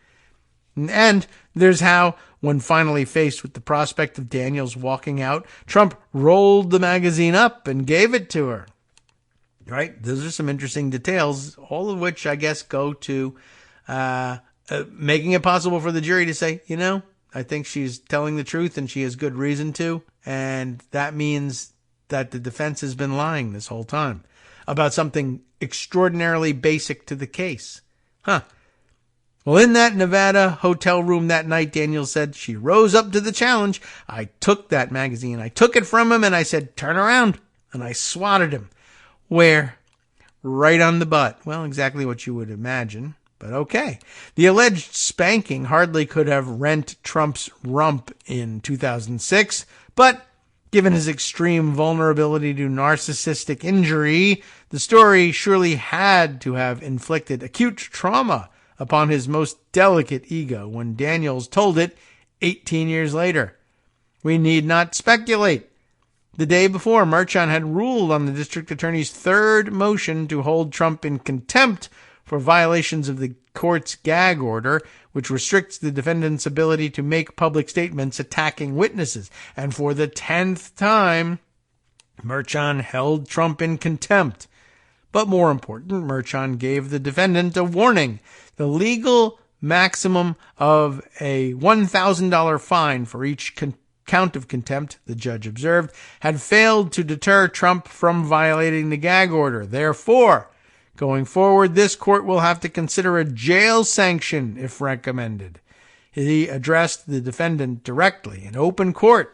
And there's how, when finally faced with the prospect of Daniels walking out, Trump rolled the magazine up and gave it to her. Right? Those are some interesting details, all of which I guess go to making it possible for the jury to say, I think she's telling the truth and she has good reason to. And that means that the defense has been lying this whole time about something extraordinarily basic to the case. Well, in that Nevada hotel room that night, Daniels said, she rose up to the challenge. "I took that magazine. I took it from him and I said, 'Turn around.' And I swatted him." Where? Right on the butt. Well, exactly what you would imagine. But okay. The alleged spanking hardly could have rent Trump's rump in 2006, but given his extreme vulnerability to narcissistic injury, the story surely had to have inflicted acute trauma upon his most delicate ego when Daniels told it 18 years later. We need not speculate. The day before, Merchan had ruled on the district attorney's third motion to hold Trump in contempt for violations of the court's gag order, which restricts the defendant's ability to make public statements attacking witnesses. And for the 10th time, Merchan held Trump in contempt. But more important, Merchan gave the defendant a warning. The legal maximum of a $1,000 fine for each count of contempt, the judge observed, had failed to deter Trump from violating the gag order. Therefore, going forward, this court will have to consider a jail sanction if recommended. He addressed the defendant directly in open court.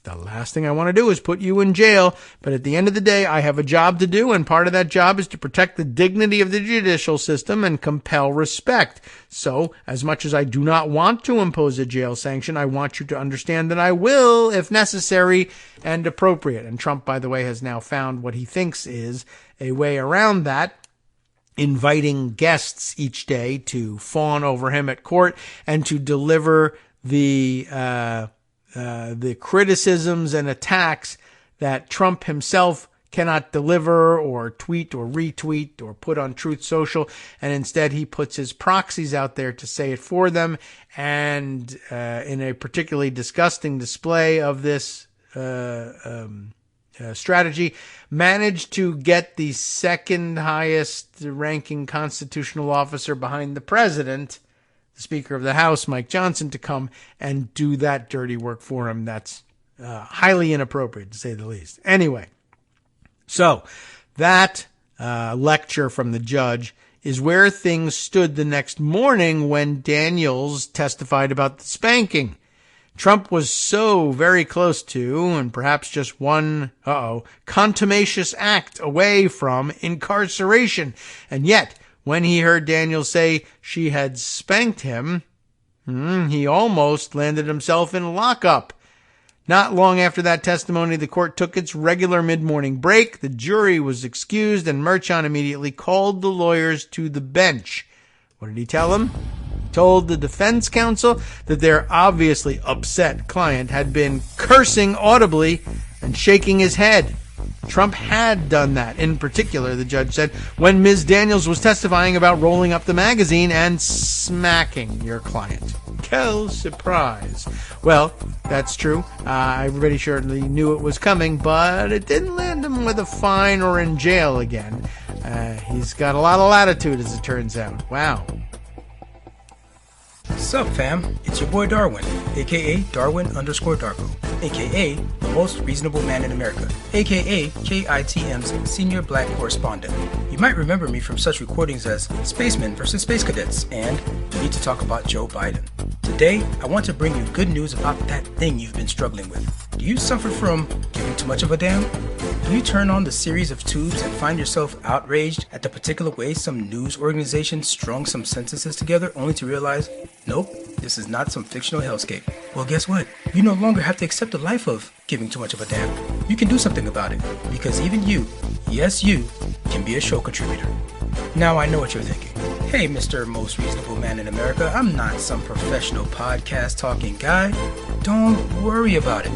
The last thing I want to do is put you in jail, but at the end of the day, I have a job to do, and part of that job is to protect the dignity of the judicial system and compel respect. So, as much as I do not want to impose a jail sanction, I want you to understand that I will, if necessary and appropriate. And Trump, by the way, has now found what he thinks is a way around that, inviting guests each day to fawn over him at court and to deliver the criticisms and attacks that Trump himself cannot deliver or tweet or retweet or put on Truth Social. And instead he puts his proxies out there to say it for them. And in a particularly disgusting display of this strategy, managed to get the second highest ranking constitutional officer behind the president, the Speaker of the House, Mike Johnson, to come and do that dirty work for him. That's highly inappropriate, to say the least. Anyway, so that lecture from the judge is where things stood the next morning when Daniels testified about the spanking. Trump was so very close to, and perhaps just one, contumacious act away from incarceration. And yet, when he heard Daniels say she had spanked him, he almost landed himself in lockup. Not long after that testimony, the court took its regular mid-morning break. The jury was excused, and Merchant immediately called the lawyers to the bench. What did he tell them? He told the defense counsel that their obviously upset client had been cursing audibly and shaking his head. Trump had done that. In particular, the judge said, when Ms. Daniels was testifying about rolling up the magazine and smacking your client. Quelle surprise. Well, that's true. Everybody surely knew it was coming, but it didn't land him with a fine or in jail again. He's got a lot of latitude, as it turns out. Wow. Sup, fam? It's your boy Darwin, aka Darwin_Darko, aka the most reasonable man in America, aka KITM's senior black correspondent. You might remember me from such recordings as Spacemen vs. Space Cadets and We Need to Talk About Joe Biden. Today, I want to bring you good news about that thing you've been struggling with. Do you suffer from giving too much of a damn? Do you turn on the series of tubes and find yourself outraged at the particular way some news organization strung some sentences together only to realize, nope, this is not some fictional hellscape? Well, guess what? You no longer have to accept the life of giving too much of a damn. You can do something about it, because even you, yes you, can be a show contributor. Now I know what you're thinking. Hey, Mr. Most Reasonable Man in America, I'm not some professional podcast talking guy. Don't worry about it.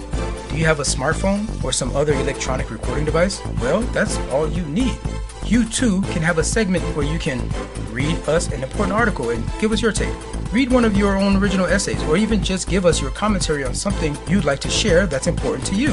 Do you have a smartphone or some other electronic recording device? Well, that's all you need. You too can have a segment where you can read us an important article and give us your take. Read one of your own original essays, or even just give us your commentary on something you'd like to share that's important to you.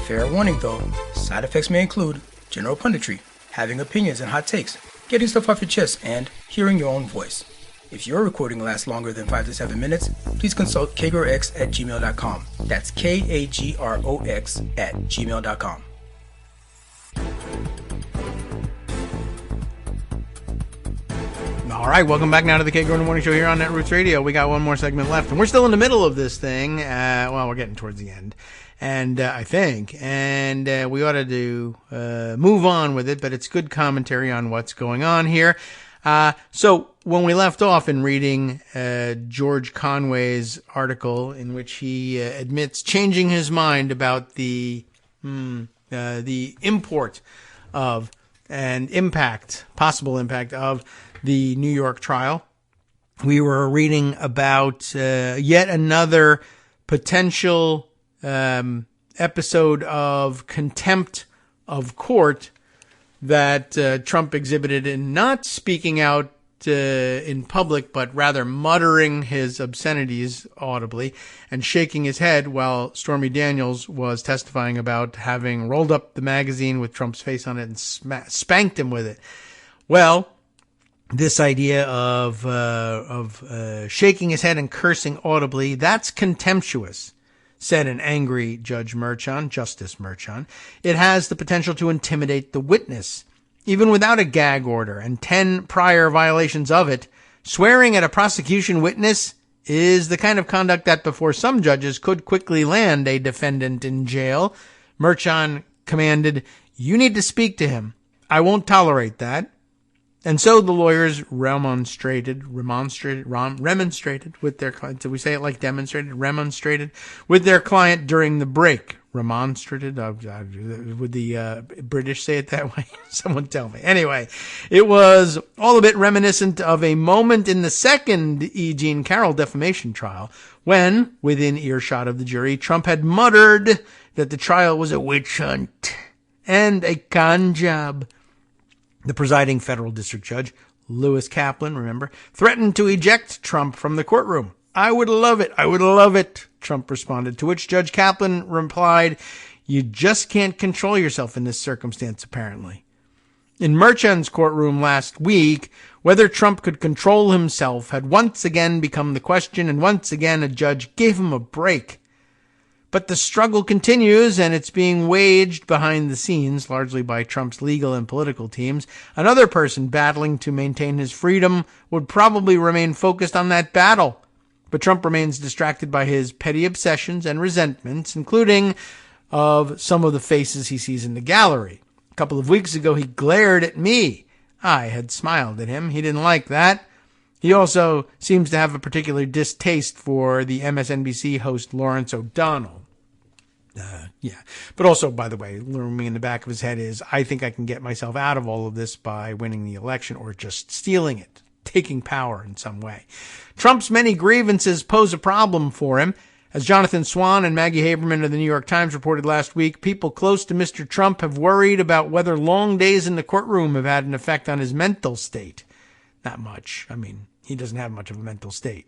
Fair warning though, side effects may include general punditry, having opinions and hot takes, getting stuff off your chest, and hearing your own voice. If your recording lasts longer than 5 to 7 minutes, please consult kagrox@gmail.com. That's KAGROX@gmail.com. All right, welcome back now to the Kagro in the Morning Show here on Netroots Radio. We got one more segment left, and we're still in the middle of this thing. Well, we're getting towards the end, and I think, and we ought to move on with it, but it's good commentary on what's going on here. So when we left off in reading George Conway's article in which he admits changing his mind about the import of and possible impact of the New York trial, we were reading about yet another potential episode of contempt of court that Trump exhibited in not speaking out in public, but rather muttering his obscenities audibly and shaking his head while Stormy Daniels was testifying about having rolled up the magazine with Trump's face on it and spanked him with it. Well, this idea of shaking his head and cursing audibly, that's contemptuous, said an angry Justice Merchant. It has the potential to intimidate the witness. Even without a gag order and 10 prior violations of it, swearing at a prosecution witness is the kind of conduct that before some judges could quickly land a defendant in jail. Merchant commanded, "You need to speak to him. I won't tolerate that." And so the lawyers remonstrated with their client. Did we say it like demonstrated? Remonstrated with their client during the break. Remonstrated? Would the British say it that way? Someone tell me. Anyway, it was all a bit reminiscent of a moment in the second E. Jean Carroll defamation trial when, within earshot of the jury, Trump had muttered that the trial was a witch hunt and a con job. The presiding federal district judge, Lewis Kaplan, remember, threatened to eject Trump from the courtroom. "I would love it. I would love it," Trump responded, to which Judge Kaplan replied, "You just can't control yourself in this circumstance, apparently." In Merchan's courtroom last week, whether Trump could control himself had once again become the question, and once again a judge gave him a break. But the struggle continues, and it's being waged behind the scenes, largely by Trump's legal and political teams. Another person battling to maintain his freedom would probably remain focused on that battle. But Trump remains distracted by his petty obsessions and resentments, including of some of the faces he sees in the gallery. A couple of weeks ago, he glared at me. I had smiled at him. He didn't like that. He also seems to have a particular distaste for the MSNBC host Lawrence O'Donnell. But also, by the way, looming in the back of his head is, I think I can get myself out of all of this by winning the election or just stealing it, taking power in some way. Trump's many grievances pose a problem for him. As Jonathan Swan and Maggie Haberman of the New York Times reported last week, people close to Mr. Trump have worried about whether long days in the courtroom have had an effect on his mental state. Not much. I mean, he doesn't have much of a mental state.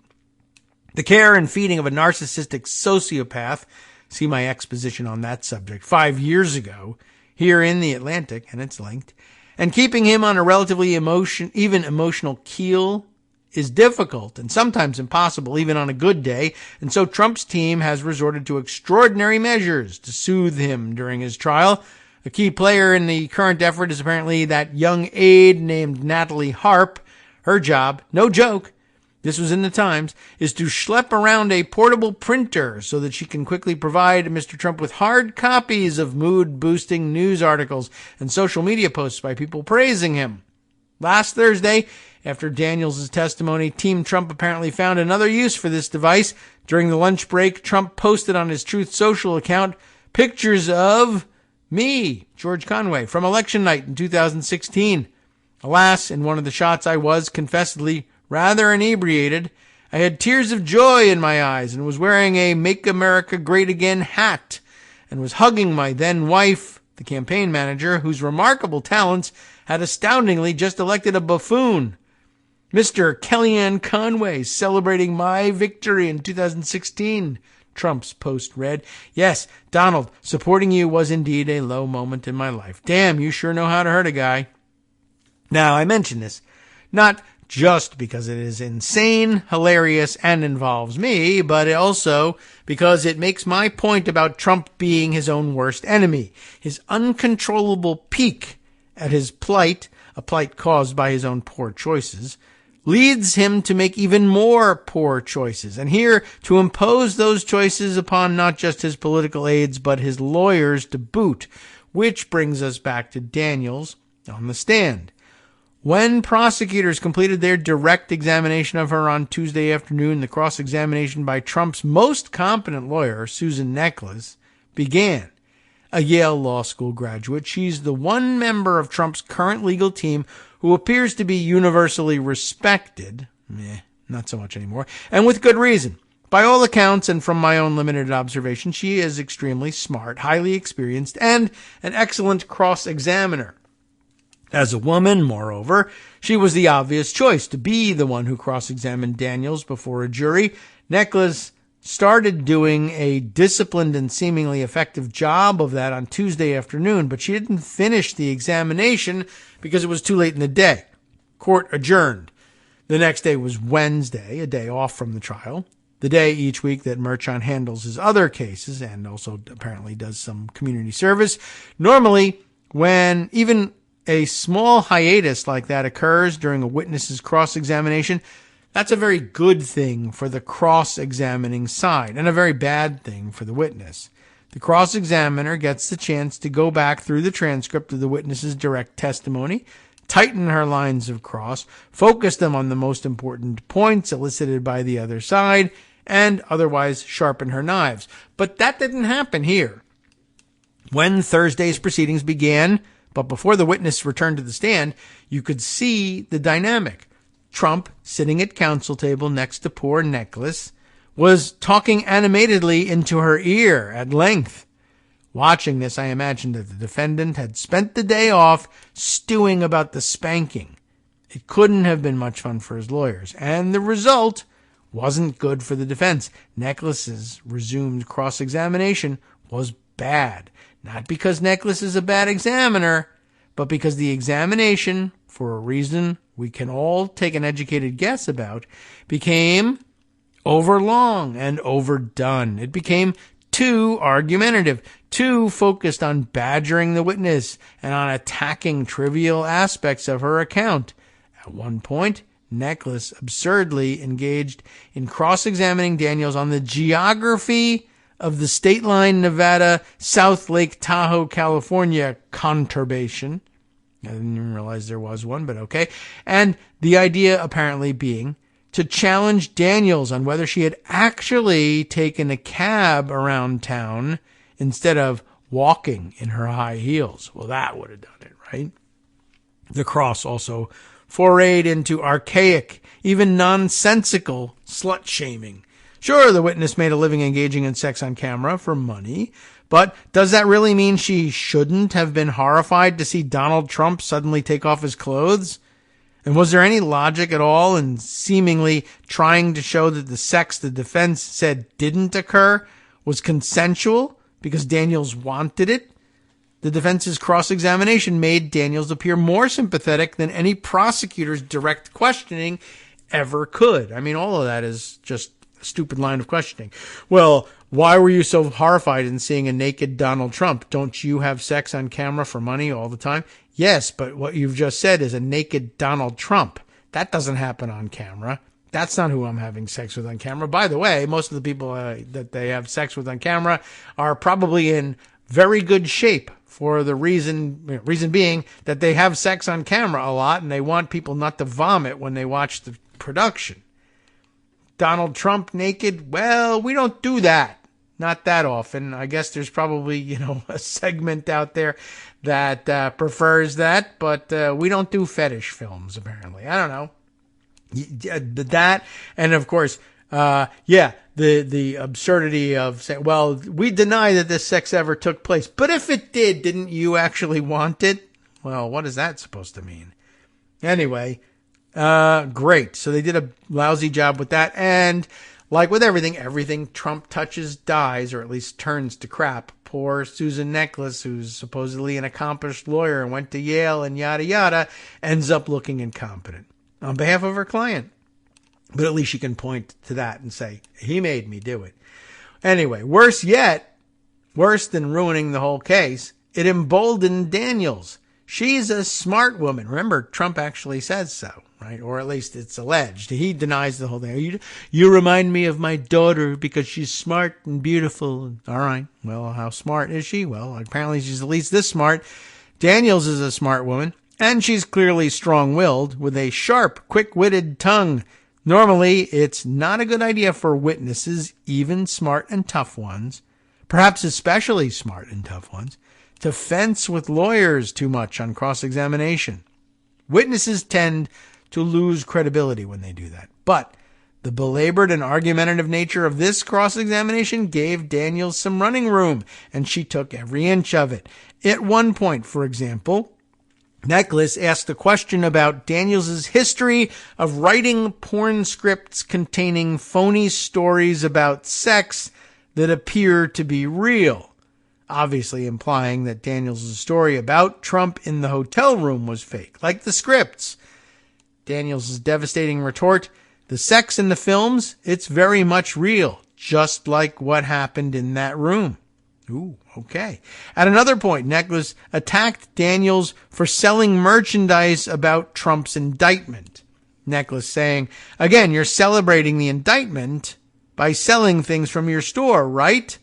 The care and feeding of a narcissistic sociopath, see my exposition on that subject 5 years ago, here in the Atlantic, and it's linked, and keeping him on a relatively emotional keel is difficult and sometimes impossible, even on a good day, and so Trump's team has resorted to extraordinary measures to soothe him during his trial. A key player in the current effort is apparently that young aide named Natalie Harp. Her job, no joke, this was in the Times, is to schlep around a portable printer so that she can quickly provide Mr. Trump with hard copies of mood-boosting news articles and social media posts by people praising him. Last Thursday, after Daniels' testimony, Team Trump apparently found another use for this device. During the lunch break, Trump posted on his Truth Social account pictures of me, George Conway, from election night in 2016. Alas, in one of the shots I was, confessedly, rather inebriated. I had tears of joy in my eyes and was wearing a Make America Great Again hat and was hugging my then wife, the campaign manager, whose remarkable talents had astoundingly just elected a buffoon. Mr. Kellyanne Conway celebrating my victory in 2016, Trump's post read. Yes, Donald, supporting you was indeed a low moment in my life. Damn, you sure know how to hurt a guy. Now, I mention this not just because it is insane, hilarious, and involves me, but also because it makes my point about Trump being his own worst enemy. His uncontrollable pique at his plight, a plight caused by his own poor choices, leads him to make even more poor choices, and here to impose those choices upon not just his political aides, but his lawyers to boot, which brings us back to Daniels on the stand. When prosecutors completed their direct examination of her on Tuesday afternoon, the cross-examination by Trump's most competent lawyer, Susan Necheles, began. A Yale Law School graduate, she's the one member of Trump's current legal team who appears to be universally respected, not so much anymore, and with good reason. By all accounts, and from my own limited observation, she is extremely smart, highly experienced, and an excellent cross-examiner. As a woman, moreover, she was the obvious choice to be the one who cross-examined Daniels before a jury. Necheles started doing a disciplined and seemingly effective job of that on Tuesday afternoon, but she didn't finish the examination because it was too late in the day. Court adjourned. The next day was Wednesday, a day off from the trial, the day each week that Merchan handles his other cases and also apparently does some community service. Normally, when even a small hiatus like that occurs during a witness's cross-examination, that's a very good thing for the cross-examining side and a very bad thing for the witness. The cross-examiner gets the chance to go back through the transcript of the witness's direct testimony, tighten her lines of cross, focus them on the most important points elicited by the other side, and otherwise sharpen her knives. But that didn't happen here. When Thursday's proceedings began, but before the witness returned to the stand, you could see the dynamic. Trump, sitting at counsel table next to poor Necheles, was talking animatedly into her ear at length. Watching this, I imagined that the defendant had spent the day off stewing about the spanking. It couldn't have been much fun for his lawyers, and the result wasn't good for the defense. Necheles's resumed cross-examination was bad. Not because Necheles is a bad examiner, but because the examination, for a reason we can all take an educated guess about, became overlong and overdone. It became too argumentative, too focused on badgering the witness and on attacking trivial aspects of her account. At one point, Nicholas absurdly engaged in cross-examining Daniels on the geography of the state line Nevada, South Lake Tahoe, California conturbation. I didn't even realize there was one, but okay. And the idea apparently being to challenge Daniels on whether she had actually taken a cab around town instead of walking in her high heels. Well, that would have done it, right? The cross also forayed into archaic, even nonsensical slut-shaming. Sure, the witness made a living engaging in sex on camera for money, but does that really mean she shouldn't have been horrified to see Donald Trump suddenly take off his clothes? And was there any logic at all in seemingly trying to show that the sex the defense said didn't occur was consensual because Daniels wanted it? The defense's cross-examination made Daniels appear more sympathetic than any prosecutor's direct questioning ever could. I mean, all of that is just a stupid line of questioning. Well, why were you so horrified in seeing a naked Donald Trump? Don't you have sex on camera for money all the time? Yes, but what you've just said is a naked Donald Trump. That doesn't happen on camera. That's not who I'm having sex with on camera. By the way, most of the people that they have sex with on camera are probably in very good shape for the reason being that they have sex on camera a lot and they want people not to vomit when they watch the production. Donald Trump naked? Well, we don't do that. Not that often. I guess there's probably, a segment out there that prefers that, but we don't do fetish films, apparently. I don't know. That, and of course, the absurdity of saying, well, we deny that this sex ever took place. But if it did, didn't you actually want it? Well, what is that supposed to mean? Anyway, great. So they did a lousy job with that. And like with everything Trump touches dies, or at least turns to crap. Poor Susan Nicholas, who's supposedly an accomplished lawyer and went to Yale and yada yada, ends up looking incompetent on behalf of her client. But at least she can point to that and say, he made me do it. Anyway, worse than ruining the whole case, it emboldened Daniels. She's a smart woman. Remember, Trump actually says so, right? Or at least it's alleged. He denies the whole thing. You remind me of my daughter because she's smart and beautiful. All right. Well, how smart is she? Well, apparently she's at least this smart. Daniels is a smart woman, and she's clearly strong-willed with a sharp, quick-witted tongue. Normally, it's not a good idea for witnesses, even smart and tough ones, perhaps especially smart and tough ones, to fence with lawyers too much on cross-examination. Witnesses tend to lose credibility when they do that. But the belabored and argumentative nature of this cross-examination gave Daniels some running room, and she took every inch of it. At one point, for example, Nicholas asked a question about Daniels' history of writing porn scripts containing phony stories about sex that appear to be real, obviously implying that Daniels' story about Trump in the hotel room was fake, like the scripts. Daniels' devastating retort, the sex in the films, it's very much real, just like what happened in that room. Ooh, okay. At another point, Nicholas attacked Daniels for selling merchandise about Trump's indictment. Nicholas saying, again, you're celebrating the indictment by selling things from your store, right?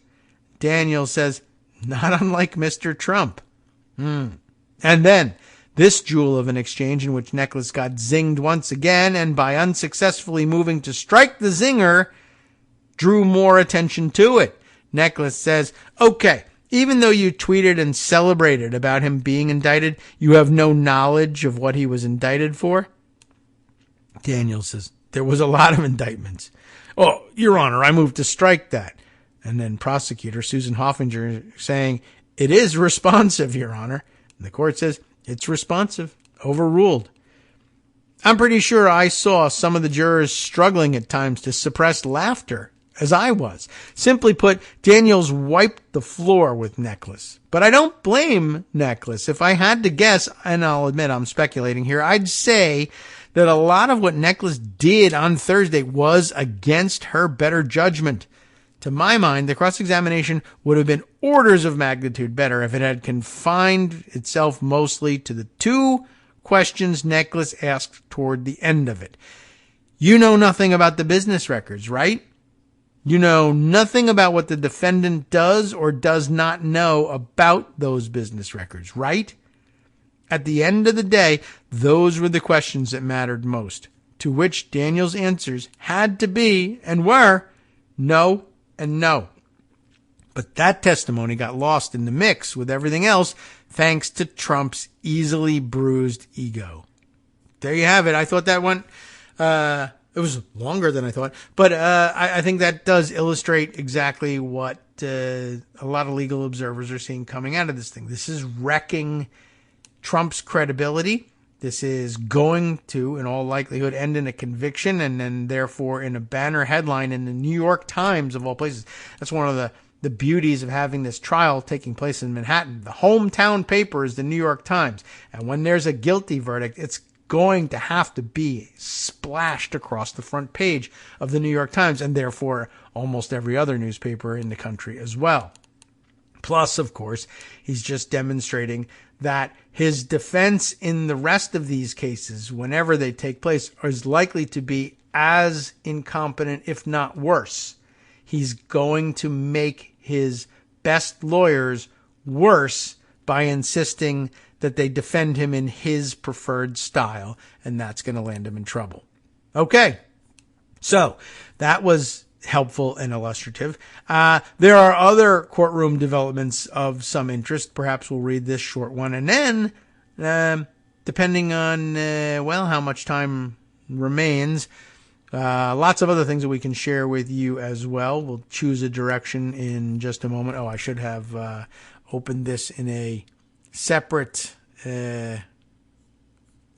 Daniels says, not unlike Mr. Trump. And then, this jewel of an exchange in which Nicholas got zinged once again, and by unsuccessfully moving to strike the zinger, drew more attention to it. Nicholas says, okay, even though you tweeted and celebrated about him being indicted, you have no knowledge of what he was indicted for? Daniels says, there was a lot of indictments. Oh, Your Honor, I moved to strike that. And then prosecutor Susan Hoffinger saying, it is responsive, Your Honor. And the court says, it's responsive. Overruled. I'm pretty sure I saw some of the jurors struggling at times to suppress laughter as I was. Simply put, Daniels wiped the floor with Necklace. But I don't blame Necklace. If I had to guess, and I'll admit I'm speculating here, I'd say that a lot of what Necklace did on Thursday was against her better judgment. To my mind, the cross-examination would have been orders of magnitude better if it had confined itself mostly to the two questions Necklace asked toward the end of it. You know nothing about the business records, right? You know nothing about what the defendant does or does not know about those business records, right? At the end of the day, those were the questions that mattered most, to which Daniels' answers had to be and were no and no. But that testimony got lost in the mix with everything else thanks to Trump's easily bruised ego. There you have it. I thought that went, it was longer than I thought, but I think that does illustrate exactly what a lot of legal observers are seeing coming out of this thing. This is wrecking Trump's credibility. This is going to, in all likelihood, end in a conviction and then therefore in a banner headline in the New York Times of all places. That's one of the beauties of having this trial taking place in Manhattan. The hometown paper is the New York Times. And when there's a guilty verdict, it's going to have to be splashed across the front page of the New York Times and therefore almost every other newspaper in the country as well. Plus, of course, he's just demonstrating that his defense in the rest of these cases, whenever they take place, is likely to be as incompetent, if not worse. He's going to make his best lawyers worse by insisting that they defend him in his preferred style, and that's going to land him in trouble. Okay, so that was helpful and illustrative. There are other courtroom developments of some interest. Perhaps we'll read this short one, and then, depending on, how much time remains, lots of other things that we can share with you as well. We'll choose a direction in just a moment. Oh, I should have opened this in a separate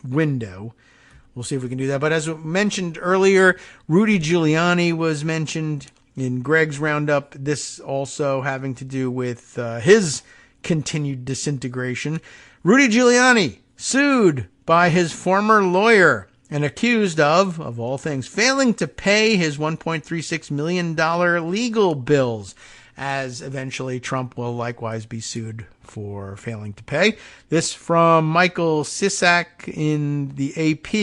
window. We'll see if we can do that. But as mentioned earlier, Rudy Giuliani was mentioned in Greg's roundup. This also having to do with his continued disintegration. Rudy Giuliani sued by his former lawyer and accused of all things, failing to pay his $1.36 million legal bills, as eventually Trump will likewise be sued for failing to pay. This from Michael Sisak in the AP.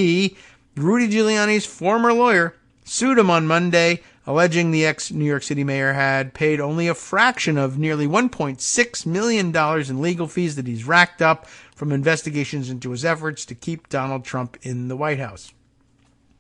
Rudy Giuliani's former lawyer sued him on Monday, alleging the ex-New York City mayor had paid only a fraction of nearly $1.6 million in legal fees that he's racked up from investigations into his efforts to keep Donald Trump in the White House.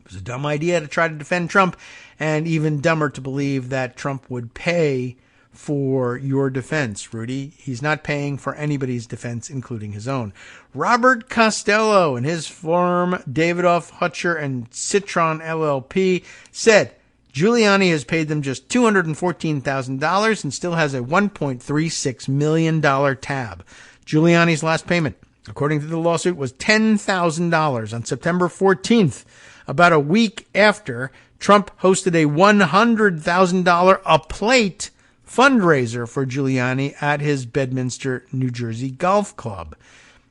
It was a dumb idea to try to defend Trump, and even dumber to believe that Trump would pay for your defense, Rudy. He's not paying for anybody's defense, including his own. Robert Costello and his firm Davidoff, Hutcher and Citron LLP said Giuliani has paid them just $214,000 and still has a $1.36 million tab. Giuliani's last payment, according to the lawsuit, was $10,000 on September 14th, about a week after Trump hosted a $100,000 a plate fundraiser for Giuliani at his Bedminster, New Jersey golf club.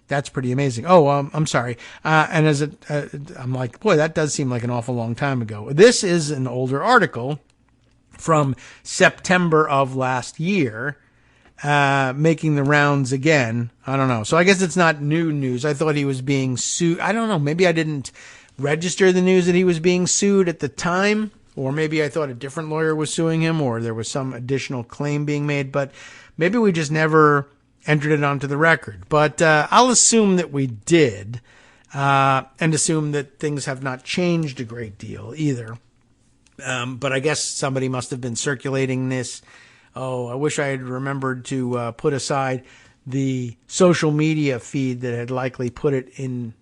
That's pretty amazing. Oh, I'm sorry. And I'm like, boy, that does seem like an awful long time ago. This is an older article from September of last year, making the rounds again. I don't know. So I guess it's not new news. I thought he was being sued. I don't know. Maybe I didn't register the news that he was being sued at the time. Or maybe I thought a different lawyer was suing him, or there was some additional claim being made, but maybe we just never entered it onto the record. But I'll assume that we did, and assume that things have not changed a great deal either. But I guess somebody must have been circulating this. Oh, I wish I had remembered to put aside the social media feed that had likely put it in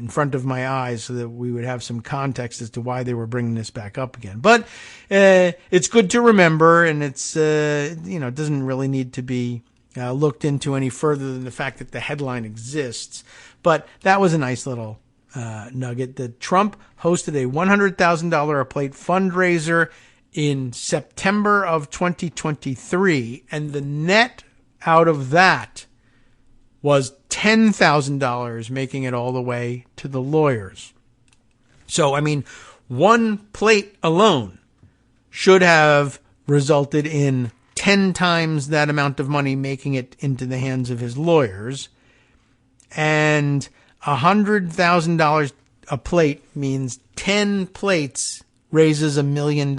front of my eyes so that we would have some context as to why they were bringing this back up again. But it's good to remember, and it's, it doesn't really need to be looked into any further than the fact that the headline exists. But that was a nice little nugget that Trump hosted a $100,000 a plate fundraiser in September of 2023, and the net out of that was $10,000, making it all the way to the lawyers. So, I mean, one plate alone should have resulted in 10 times that amount of money making it into the hands of his lawyers. And $100,000 a plate means 10 plates raises $1 million,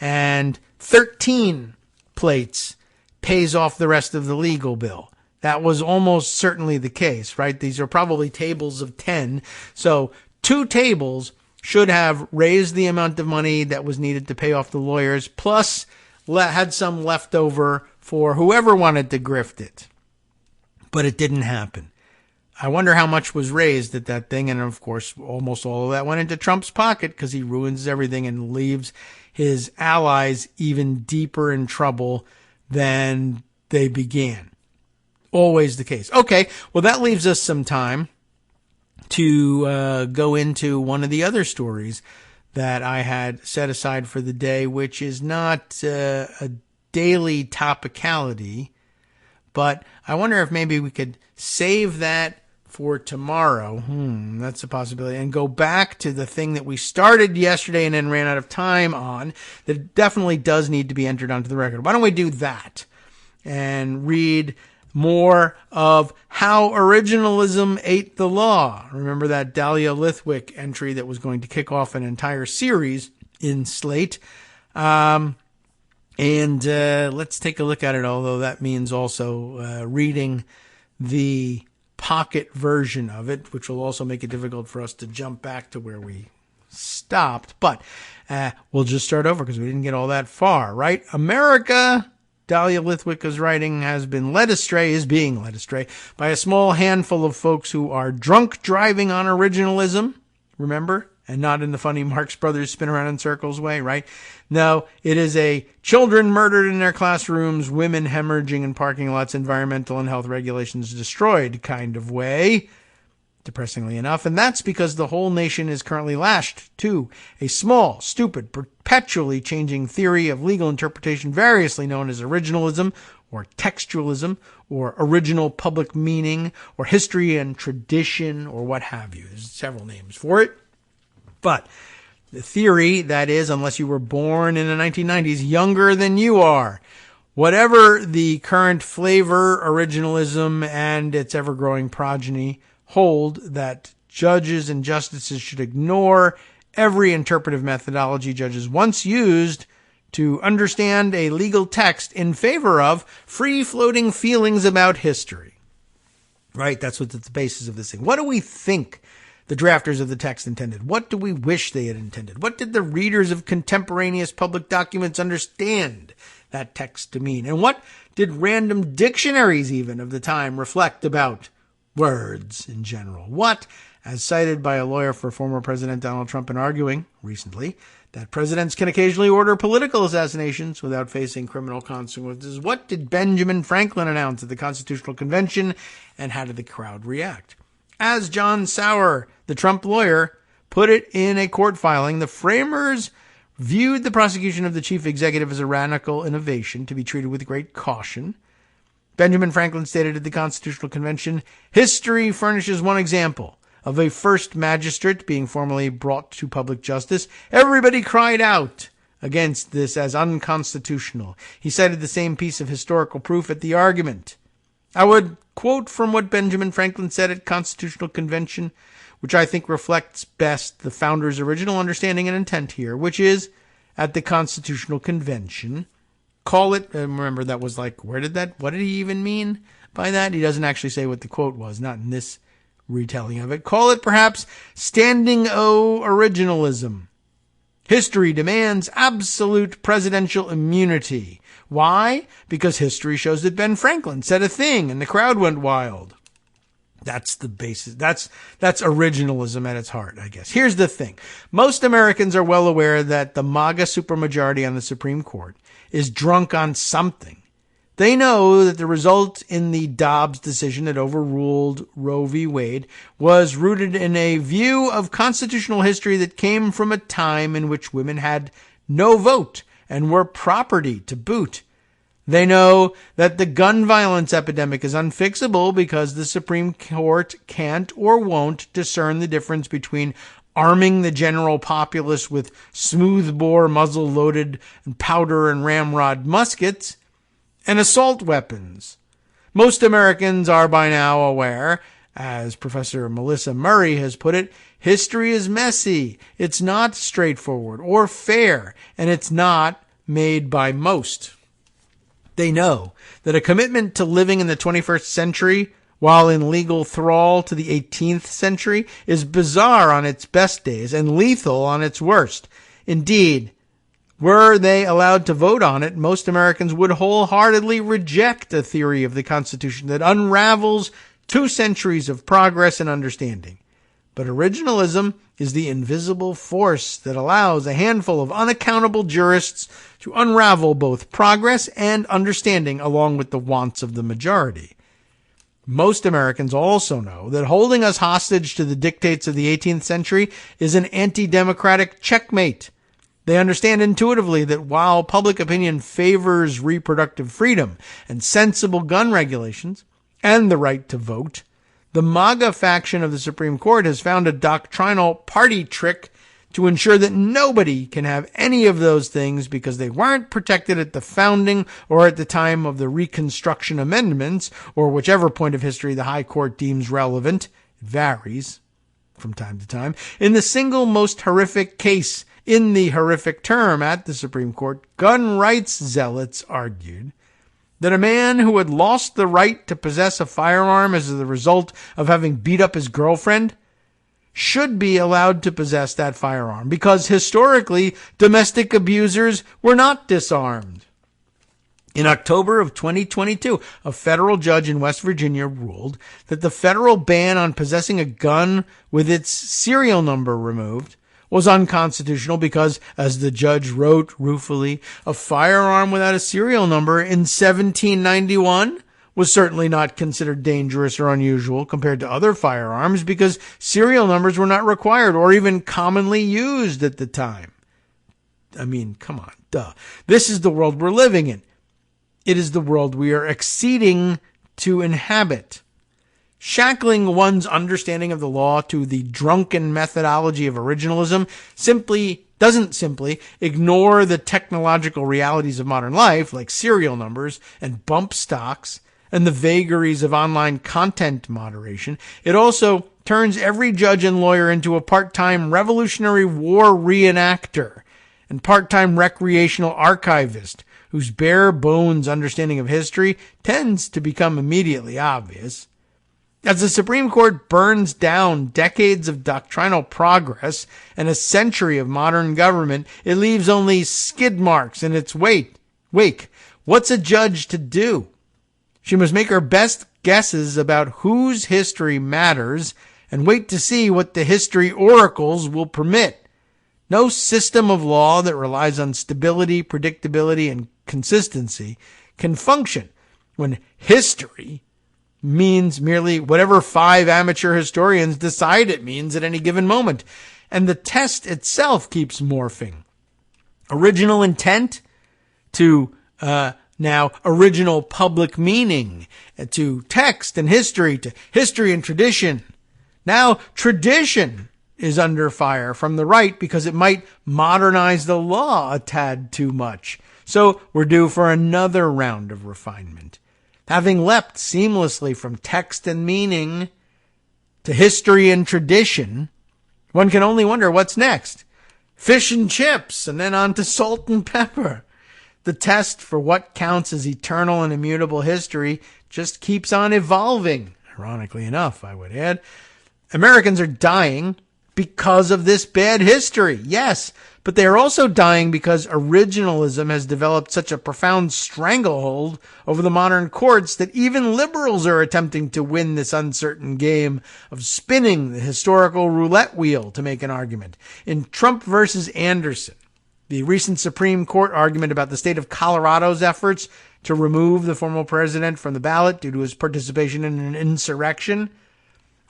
and 13 plates pays off the rest of the legal bill. That was almost certainly the case, right? These are probably tables of 10. So 2 tables should have raised the amount of money that was needed to pay off the lawyers, plus had some left over for whoever wanted to grift it. But it didn't happen. I wonder how much was raised at that thing. And of course, almost all of that went into Trump's pocket because he ruins everything and leaves his allies even deeper in trouble than they began. Always the case. Okay, well, that leaves us some time to go into one of the other stories that I had set aside for the day, which is not a daily topicality, but I wonder if maybe we could save that for tomorrow. That's a possibility. And go back to the thing that we started yesterday and then ran out of time on that definitely does need to be entered onto the record. Why don't we do that and read more of How Originalism Ate the Law? Remember that Dahlia Lithwick entry that was going to kick off an entire series in Slate. And let's take a look at it, although that means also reading the pocket version of it, which will also make it difficult for us to jump back to where we stopped. But we'll just start over because we didn't get all that far, right? America, Dahlia Lithwick is writing, is being led astray by a small handful of folks who are drunk driving on originalism, remember? And not in the funny Marx Brothers spin around in circles way, right? No, it is a children murdered in their classrooms, women hemorrhaging in parking lots, environmental and health regulations destroyed kind of way, depressingly enough. And that's because the whole nation is currently lashed to a small, stupid, perpetually changing theory of legal interpretation variously known as originalism or textualism or original public meaning or history and tradition or what have you. There's several names for it. But the theory, that is, unless you were born in the 1990s, younger than you are, whatever the current flavor, originalism, and its ever-growing progeny hold, that judges and justices should ignore every interpretive methodology judges once used to understand a legal text in favor of free-floating feelings about history. Right? That's what's at the basis of this thing. What do we think the drafters of the text intended? What do we wish they had intended? What did the readers of contemporaneous public documents understand that text to mean? And what did random dictionaries even of the time reflect about words in general? What, as cited by a lawyer for former President Donald Trump in arguing recently that presidents can occasionally order political assassinations without facing criminal consequences, what did Benjamin Franklin announce at the Constitutional Convention, and how did the crowd react? As John Sauer, the Trump lawyer, put it in a court filing, the framers viewed the prosecution of the chief executive as a radical innovation to be treated with great caution. Benjamin Franklin stated at the Constitutional Convention, history furnishes one example of a first magistrate being formally brought to public justice. Everybody cried out against this as unconstitutional. He cited the same piece of historical proof at the argument. I would quote from what Benjamin Franklin said at Constitutional Convention, which I think reflects best the founders' original understanding and intent here, which is, at the Constitutional Convention, call it, remember that was like, what did he even mean by that? He doesn't actually say what the quote was, not in this retelling of it. Call it perhaps standing O originalism. History demands absolute presidential immunity. Why? Because history shows that Ben Franklin said a thing and the crowd went wild. That's the basis. That's originalism at its heart, I guess. Here's the thing. Most Americans are well aware that the MAGA supermajority on the Supreme Court is drunk on something. They know that the result in the Dobbs decision that overruled Roe v. Wade was rooted in a view of constitutional history that came from a time in which women had no vote, and were property to boot. They know that the gun violence epidemic is unfixable because the Supreme Court can't or won't discern the difference between arming the general populace with smoothbore, muzzle-loaded, and powder and ramrod muskets and assault weapons. Most Americans are by now aware, as Professor Melissa Murray has put it, history is messy, it's not straightforward or fair, and it's not made by most. They know that a commitment to living in the 21st century while in legal thrall to the 18th century is bizarre on its best days and lethal on its worst. Indeed, were they allowed to vote on it, most Americans would wholeheartedly reject a theory of the Constitution that unravels 2 centuries of progress and understanding. But originalism is the invisible force that allows a handful of unaccountable jurists to unravel both progress and understanding along with the wants of the majority. Most Americans also know that holding us hostage to the dictates of the 18th century is an anti-democratic checkmate. They understand intuitively that while public opinion favors reproductive freedom and sensible gun regulations and the right to vote, the MAGA faction of the Supreme Court has found a doctrinal party trick to ensure that nobody can have any of those things because they weren't protected at the founding or at the time of the Reconstruction Amendments, or whichever point of history the High Court deems relevant. It varies from time to time. In the single most horrific case in the horrific term at the Supreme Court, gun rights zealots argued that a man who had lost the right to possess a firearm as the result of having beat up his girlfriend should be allowed to possess that firearm because historically domestic abusers were not disarmed. In October of 2022, a federal judge in West Virginia ruled that the federal ban on possessing a gun with its serial number removed was unconstitutional because, as the judge wrote ruefully, a firearm without a serial number in 1791 was certainly not considered dangerous or unusual compared to other firearms because serial numbers were not required or even commonly used at the time. I mean, come on, duh. This is the world we're living in. It is the world we are acceding to inhabit. Shackling one's understanding of the law to the drunken methodology of originalism doesn't simply ignore the technological realities of modern life, like serial numbers and bump stocks and the vagaries of online content moderation. It also turns every judge and lawyer into a part-time Revolutionary War reenactor and part-time recreational archivist whose bare bones understanding of history tends to become immediately obvious. As the Supreme Court burns down decades of doctrinal progress and a century of modern government, it leaves only skid marks in its wake. What's a judge to do? She must make her best guesses about whose history matters and wait to see what the history oracles will permit. No system of law that relies on stability, predictability, and consistency can function when history means merely whatever 5 amateur historians decide it means at any given moment. And the test itself keeps morphing. Original intent to now original public meaning, to text and history, to history and tradition. Now tradition is under fire from the right because it might modernize the law a tad too much. So we're due for another round of refinement. Having leapt seamlessly from text and meaning to history and tradition, one can only wonder what's next. Fish and chips, and then on to salt and pepper. The test for what counts as eternal and immutable history just keeps on evolving. Ironically enough, I would add. Americans are dying because of this bad history, yes, but they are also dying because originalism has developed such a profound stranglehold over the modern courts that even liberals are attempting to win this uncertain game of spinning the historical roulette wheel to make an argument. In Trump versus Anderson, the recent Supreme Court argument about the state of Colorado's efforts to remove the former president from the ballot due to his participation in an insurrection,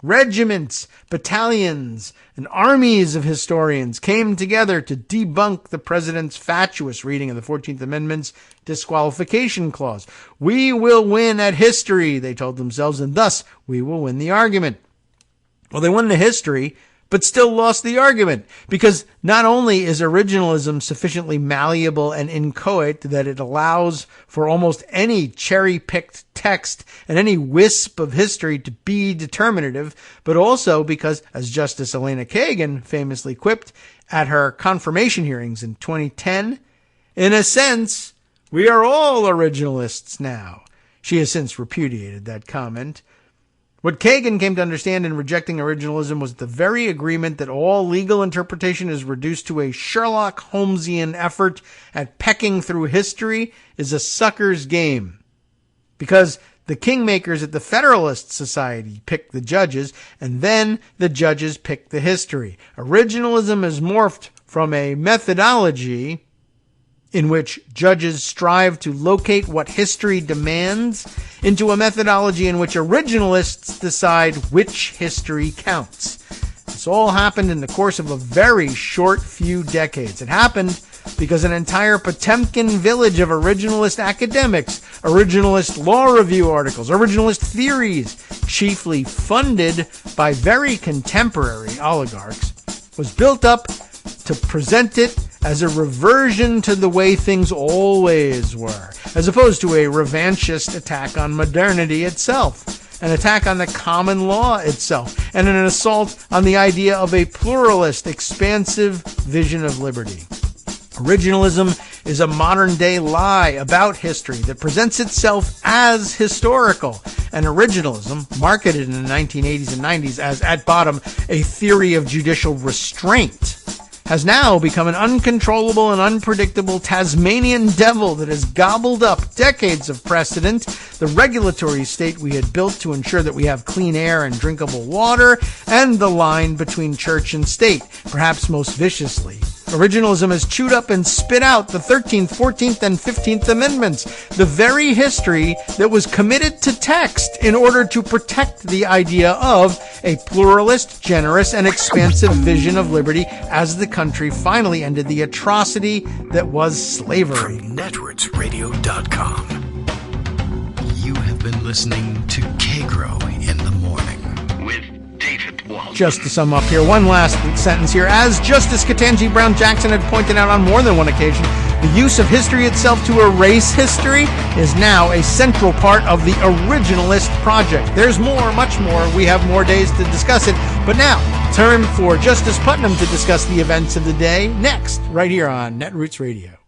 Regiments, battalions, and armies of historians came together to debunk the president's fatuous reading of the 14th Amendment's disqualification clause. We will win at history, they told themselves, and thus we will win the argument. Well, they won the history, but still lost the argument, because not only is originalism sufficiently malleable and inchoate that it allows for almost any cherry-picked text and any wisp of history to be determinative, but also because, as Justice Elena Kagan famously quipped at her confirmation hearings in 2010, in a sense, we are all originalists now. She has since repudiated that comment. What Kagan came to understand in rejecting originalism was the very agreement that all legal interpretation is reduced to a Sherlock Holmesian effort at pecking through history is a sucker's game. Because the kingmakers at the Federalist Society pick the judges, and then the judges pick the history. Originalism has morphed from a methodology in which judges strive to locate what history demands into a methodology in which originalists decide which history counts. This all happened in the course of a very short few decades. It happened because an entire Potemkin village of originalist academics, originalist law review articles, originalist theories, chiefly funded by very contemporary oligarchs, was built up to present it as a reversion to the way things always were, as opposed to a revanchist attack on modernity itself, an attack on the common law itself, and an assault on the idea of a pluralist, expansive vision of liberty. Originalism is a modern-day lie about history that presents itself as historical, and originalism, marketed in the 1980s and 90s as, at bottom, a theory of judicial restraint, has now become an uncontrollable and unpredictable Tasmanian devil that has gobbled up decades of precedent, the regulatory state we had built to ensure that we have clean air and drinkable water, and the line between church and state, perhaps most viciously. Originalism has chewed up and spit out the 13th, 14th, and 15th Amendments, the very history that was committed to text in order to protect the idea of a pluralist, generous, and expansive vision of liberty as the country finally ended the atrocity that was slavery. From netrootsradio.com. You have been listening to Kagro in the Morning with David Waldman. Just to sum up here, one last sentence here. As Justice Ketanji Brown Jackson had pointed out on more than one occasion, the use of history itself to erase history is now a central part of the originalist project. There's more, much more. We have more days to discuss it. But now, time for Justice Putnam to discuss the events of the day next, right here on Netroots Radio.